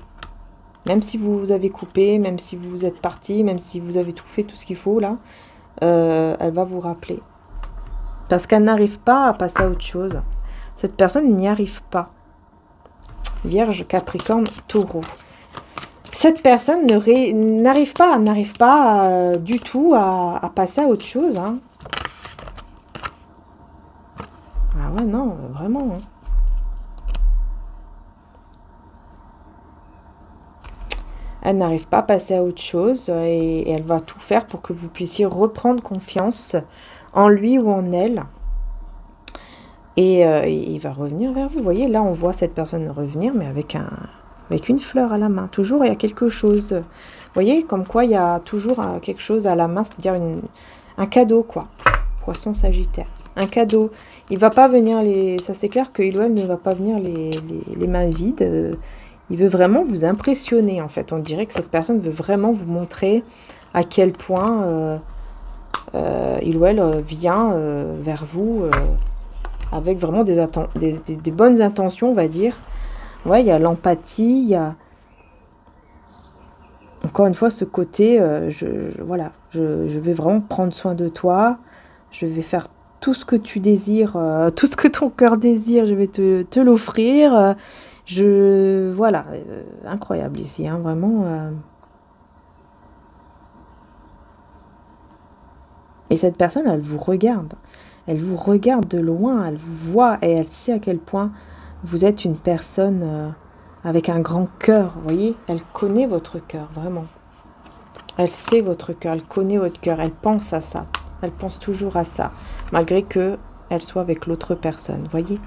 Même si vous avez coupé, même si vous êtes parti, même si vous avez tout fait, tout ce qu'il faut, là, elle va vous rappeler. Parce qu'elle n'arrive pas à passer à autre chose. Cette personne n'y arrive pas. Vierge, Capricorne, Taureau. Cette personne n'arrive pas du tout à passer à autre chose, hein. Ah ouais, non, vraiment, hein. Elle n'arrive pas à passer à autre chose et elle va tout faire pour que vous puissiez reprendre confiance en lui ou en elle. Et il va revenir vers vous. Vous voyez, là, on voit cette personne revenir, mais avec une fleur à la main. Toujours, il y a quelque chose. Vous voyez, comme quoi il y a toujours quelque chose à la main, c'est-à-dire un cadeau, quoi. Poisson, Sagittaire. Un cadeau. Il va pas venir ça, c'est clair que il ou elle ne va pas venir les mains vides. Il veut vraiment vous impressionner, en fait. On dirait que cette personne veut vraiment vous montrer à quel point il ou elle vient vers vous avec vraiment des bonnes intentions, on va dire. Ouais, il y a l'empathie, il y a... Encore une fois, ce côté, voilà, je vais vraiment prendre soin de toi. Je vais faire tout ce que tu désires, tout ce que ton cœur désire, je vais te l'offrir. Voilà, incroyable ici, hein, vraiment. Et cette personne, elle vous regarde. Elle vous regarde de loin, elle vous voit et elle sait à quel point vous êtes une personne avec un grand cœur, vous voyez. Elle connaît votre cœur, vraiment. Elle sait votre cœur, elle connaît votre cœur, elle pense à ça. Elle pense toujours à ça, malgré qu'elle soit avec l'autre personne, vous voyez.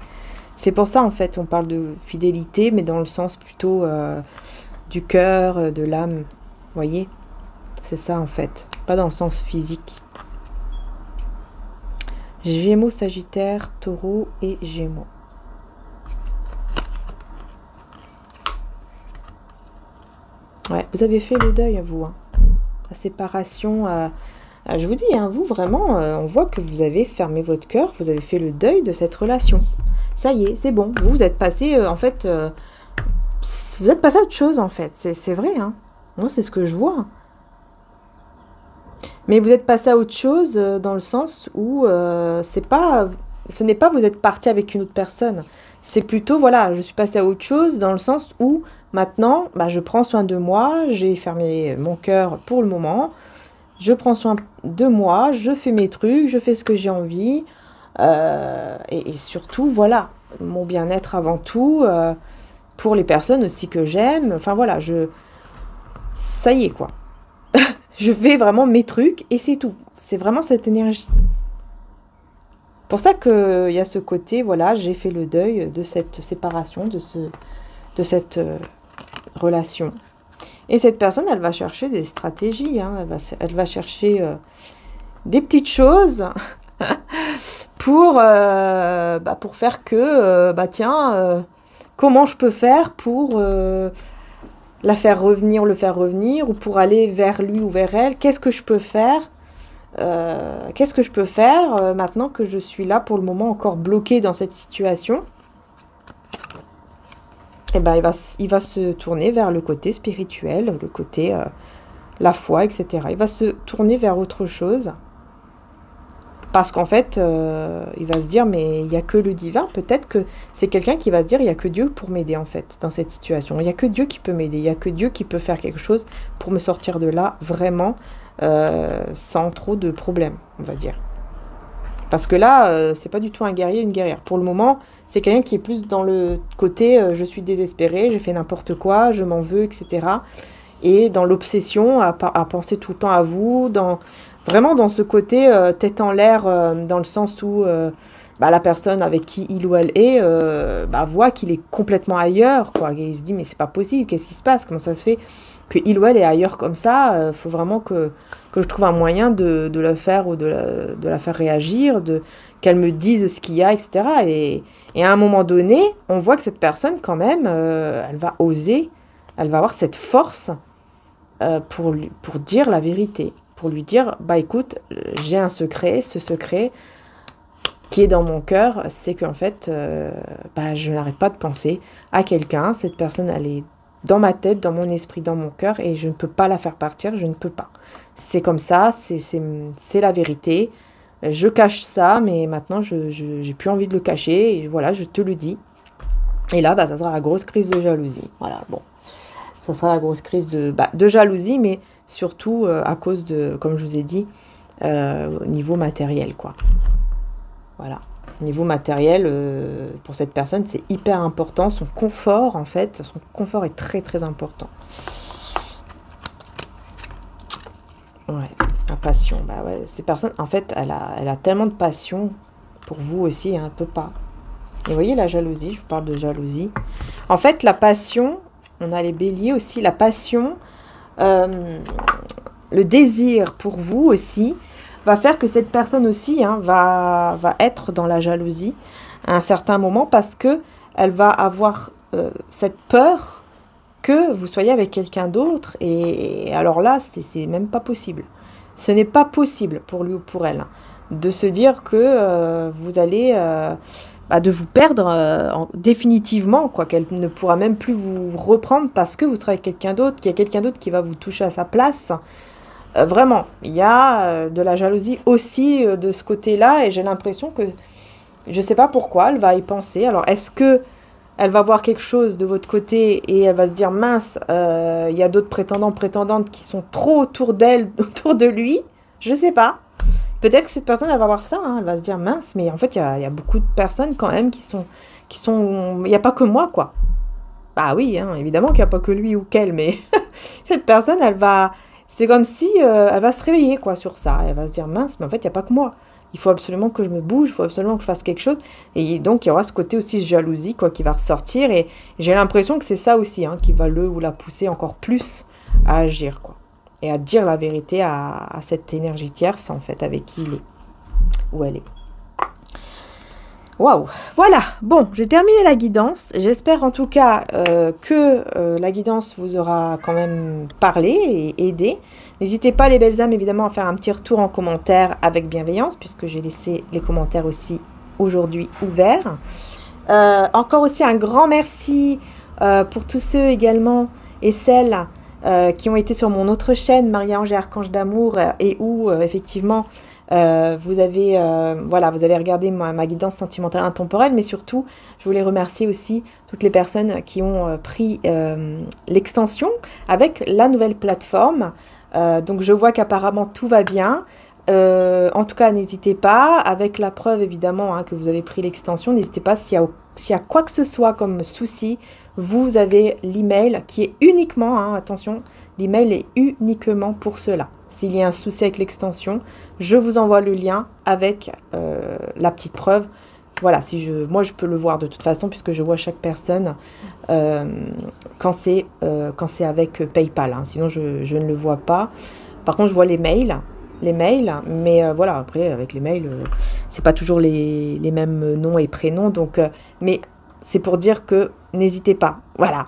C'est pour ça, en fait, on parle de fidélité, mais dans le sens plutôt du cœur, de l'âme, vous voyez. C'est ça, en fait, pas dans le sens physique. Gémeaux, Sagittaire, Taureau et Gémeaux. Ouais, vous avez fait le deuil, vous, hein. La séparation, je vous dis, hein, vous, vraiment, on voit que vous avez fermé votre cœur, vous avez fait le deuil de cette relation. Ça y est, c'est bon. Vous êtes passé, en fait, vous êtes passé à autre chose, en fait. C'est vrai, hein. Moi, c'est ce que je vois. Mais vous êtes passé à autre chose dans le sens où ce n'est pas vous êtes parti avec une autre personne. C'est plutôt, voilà, je suis passée à autre chose dans le sens où maintenant, bah, je prends soin de moi, j'ai fermé mon cœur pour le moment, je prends soin de moi, je fais mes trucs, je fais ce que j'ai envie, et surtout, voilà, mon bien-être avant tout, pour les personnes aussi que j'aime, enfin voilà, ça y est, quoi. Je fais vraiment mes trucs et c'est tout. C'est vraiment cette énergie. Pour ça qu'il y a ce côté, voilà, j'ai fait le deuil de cette séparation, de cette relation. Et cette personne, elle va chercher des stratégies, hein, elle va chercher des petites choses pour faire que, tiens, comment je peux faire pour la faire revenir, le faire revenir, ou pour aller vers lui ou vers elle, qu'est-ce que je peux faire maintenant que je suis là pour le moment encore bloquée dans cette situation. Et ben il va se tourner vers le côté spirituel, le côté la foi, etc. Il va se tourner vers autre chose. Parce qu'en fait, il va se dire, mais il n'y a que le divin. Peut-être que c'est quelqu'un qui va se dire, il n'y a que Dieu pour m'aider, en fait, dans cette situation. Il n'y a que Dieu qui peut m'aider. Il n'y a que Dieu qui peut faire quelque chose pour me sortir de là, vraiment, sans trop de problèmes, on va dire. Parce que là, c'est pas du tout un guerrier, une guerrière. Pour le moment, c'est quelqu'un qui est plus dans le côté, je suis désespérée, j'ai fait n'importe quoi, je m'en veux, etc. Et dans l'obsession à penser tout le temps à vous, vraiment dans ce côté tête en l'air, dans le sens où la personne avec qui il ou elle est voit qu'il est complètement ailleurs, quoi. Et il se dit, mais c'est pas possible, qu'est-ce qui se passe? Comment ça se fait que il ou elle est ailleurs comme ça? Faut vraiment que je trouve un moyen de le faire ou de la faire réagir, qu'elle me dise ce qu'il y a, etc. Et à un moment donné, on voit que cette personne, quand même, elle va oser, elle va avoir cette force pour dire la vérité. Pour lui dire, écoute, j'ai un secret, ce secret qui est dans mon cœur, c'est qu'en fait, je n'arrête pas de penser à quelqu'un, cette personne, elle est dans ma tête, dans mon esprit, dans mon cœur, et je ne peux pas la faire partir, je ne peux pas. C'est comme ça, c'est la vérité, je cache ça, mais maintenant, j'ai plus envie de le cacher, et voilà, je te le dis. Et là, ça sera la grosse crise de jalousie. Voilà, bon. Ça sera la grosse crise de jalousie, mais surtout à cause de, comme je vous ai dit, au niveau matériel, quoi. Voilà. Niveau matériel, pour cette personne, c'est hyper important. Son confort, en fait, son confort est très, très important. Ouais, la passion. Ces personnes, en fait, elle a tellement de passion pour vous aussi, hein, elle peut pas. Et vous voyez la jalousie, je vous parle de jalousie. En fait, la passion, on a les béliers aussi, la passion, le désir pour vous aussi, va faire que cette personne aussi va être dans la jalousie à un certain moment parce que elle va avoir cette peur que vous soyez avec quelqu'un d'autre. Et alors là, c'est même pas possible. Ce n'est pas possible pour lui ou pour elle de se dire que vous allez... de vous perdre définitivement, quoi, qu'elle ne pourra même plus vous reprendre parce que vous serez avec quelqu'un d'autre, qu'il y a quelqu'un d'autre qui va vous toucher à sa place. Vraiment, il y a de la jalousie aussi de ce côté-là, et j'ai l'impression que, je ne sais pas pourquoi, elle va y penser. Alors, est-ce que elle va voir quelque chose de votre côté et elle va se dire, mince, il y a d'autres prétendantes qui sont trop autour d'elle, autour de lui? Je ne sais pas. Peut-être que cette personne, elle va voir ça, elle va se dire, mince, mais en fait, il y a beaucoup de personnes quand même qui sont... Il n'y a pas que moi, quoi. Bah oui, évidemment qu'il n'y a pas que lui ou qu'elle, mais cette personne, elle va... C'est comme si elle va se réveiller, quoi, sur ça. Elle va se dire, mince, mais en fait, il n'y a pas que moi. Il faut absolument que je me bouge, il faut absolument que je fasse quelque chose. Et donc, il y aura ce côté aussi jalousie, quoi, qui va ressortir. Et j'ai l'impression que c'est ça aussi, qui va le ou la pousser encore plus à agir, quoi. Et à dire la vérité à cette énergie tierce, en fait, avec qui il est, où elle est. Waouh, voilà, bon, j'ai terminé la guidance. J'espère en tout cas que la guidance vous aura quand même parlé et aidé. N'hésitez pas, les belles âmes, évidemment, à faire un petit retour en commentaire avec bienveillance, puisque j'ai laissé les commentaires aussi aujourd'hui ouverts. Encore aussi un grand merci pour tous ceux également et celles qui ont été sur mon autre chaîne, Maria-Ange et Archange d'Amour, et où effectivement... vous avez regardé ma guidance sentimentale intemporelle, mais surtout, je voulais remercier aussi toutes les personnes qui ont pris l'extension avec la nouvelle plateforme. Donc, je vois qu'apparemment, tout va bien. En tout cas, n'hésitez pas, avec la preuve évidemment que vous avez pris l'extension, n'hésitez pas s'il y a quoi que ce soit comme souci, vous avez l'email qui est uniquement, attention, l'email est uniquement pour cela. S'il y a un souci avec l'extension, je vous envoie le lien avec la petite preuve. Voilà, moi je peux le voir de toute façon puisque je vois chaque personne quand c'est avec PayPal. Sinon, je ne le vois pas. Par contre, je vois les mails les mails, mais voilà, après, avec les mails, c'est pas toujours les mêmes noms et prénoms, donc, mais c'est pour dire que n'hésitez pas, voilà,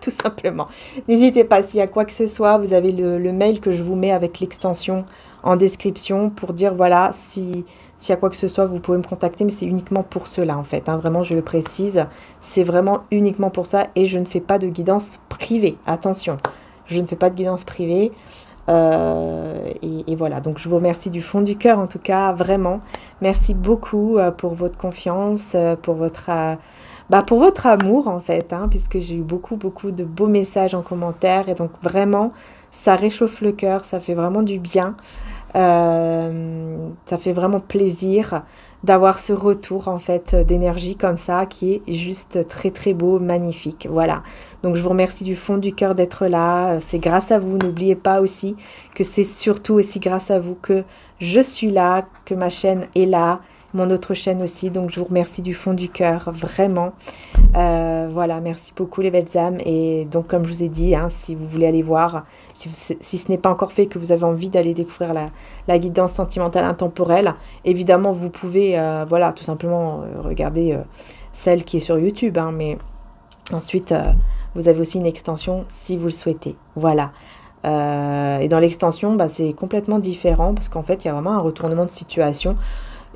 tout simplement. N'hésitez pas, s'il y a quoi que ce soit, vous avez le mail que je vous mets avec l'extension en description pour dire, voilà, s'il y a quoi que ce soit, vous pouvez me contacter, mais c'est uniquement pour cela, en fait, hein, vraiment, je le précise, c'est vraiment uniquement pour ça, et je ne fais pas de guidance privée, attention, je ne fais pas de guidance privée, et voilà, donc je vous remercie du fond du cœur, en tout cas, vraiment, merci beaucoup pour votre confiance, pour votre amour, en fait, hein, puisque j'ai eu beaucoup de beaux messages en commentaire, et donc vraiment, ça réchauffe le cœur, ça fait vraiment du bien, ça fait vraiment plaisir d'avoir ce retour, en fait, d'énergie comme ça, qui est juste très beau, magnifique, voilà. Donc je vous remercie du fond du cœur d'être là, c'est grâce à vous, n'oubliez pas aussi que c'est surtout aussi grâce à vous que je suis là, que ma chaîne est là, mon autre chaîne aussi, donc je vous remercie du fond du cœur, vraiment. Voilà, merci beaucoup les belles âmes, et donc comme je vous ai dit, hein, si vous voulez aller voir, si ce n'est pas encore fait, que vous avez envie d'aller découvrir la guidance sentimentale intemporelle, évidemment vous pouvez, voilà, tout simplement regarder celle qui est sur YouTube, hein, mais ensuite vous avez aussi une extension si vous le souhaitez, voilà. Et dans l'extension, c'est complètement différent, parce qu'en fait il y a vraiment un retournement de situation,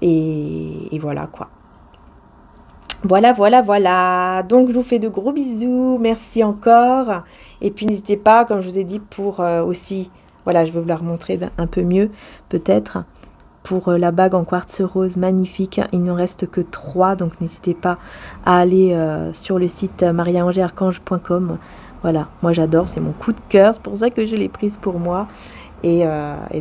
et voilà quoi. Voilà. Donc, je vous fais de gros bisous. Merci encore. Et puis, n'hésitez pas, comme je vous ai dit, pour aussi... Voilà, je vais vous la remontrer un peu mieux, peut-être. Pour la bague en quartz rose magnifique. Il ne reste que 3. Donc, n'hésitez pas à aller sur le site mariaangearchange.com. Voilà, moi j'adore. C'est mon coup de cœur. C'est pour ça que je l'ai prise pour moi. Et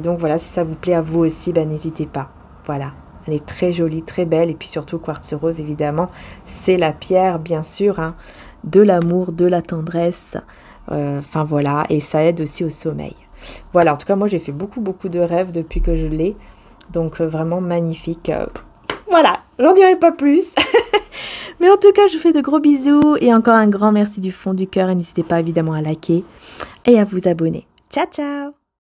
donc, voilà, si ça vous plaît à vous aussi, n'hésitez pas. Voilà. Elle est très jolie, très belle, et puis surtout quartz rose, évidemment, c'est la pierre, bien sûr, hein, de l'amour, de la tendresse, enfin voilà, et ça aide aussi au sommeil. Voilà, en tout cas, moi j'ai fait beaucoup de rêves depuis que je l'ai, donc vraiment magnifique. Voilà, j'en dirai pas plus, mais en tout cas, je vous fais de gros bisous, et encore un grand merci du fond du cœur, et n'hésitez pas évidemment à liker et à vous abonner. Ciao, ciao!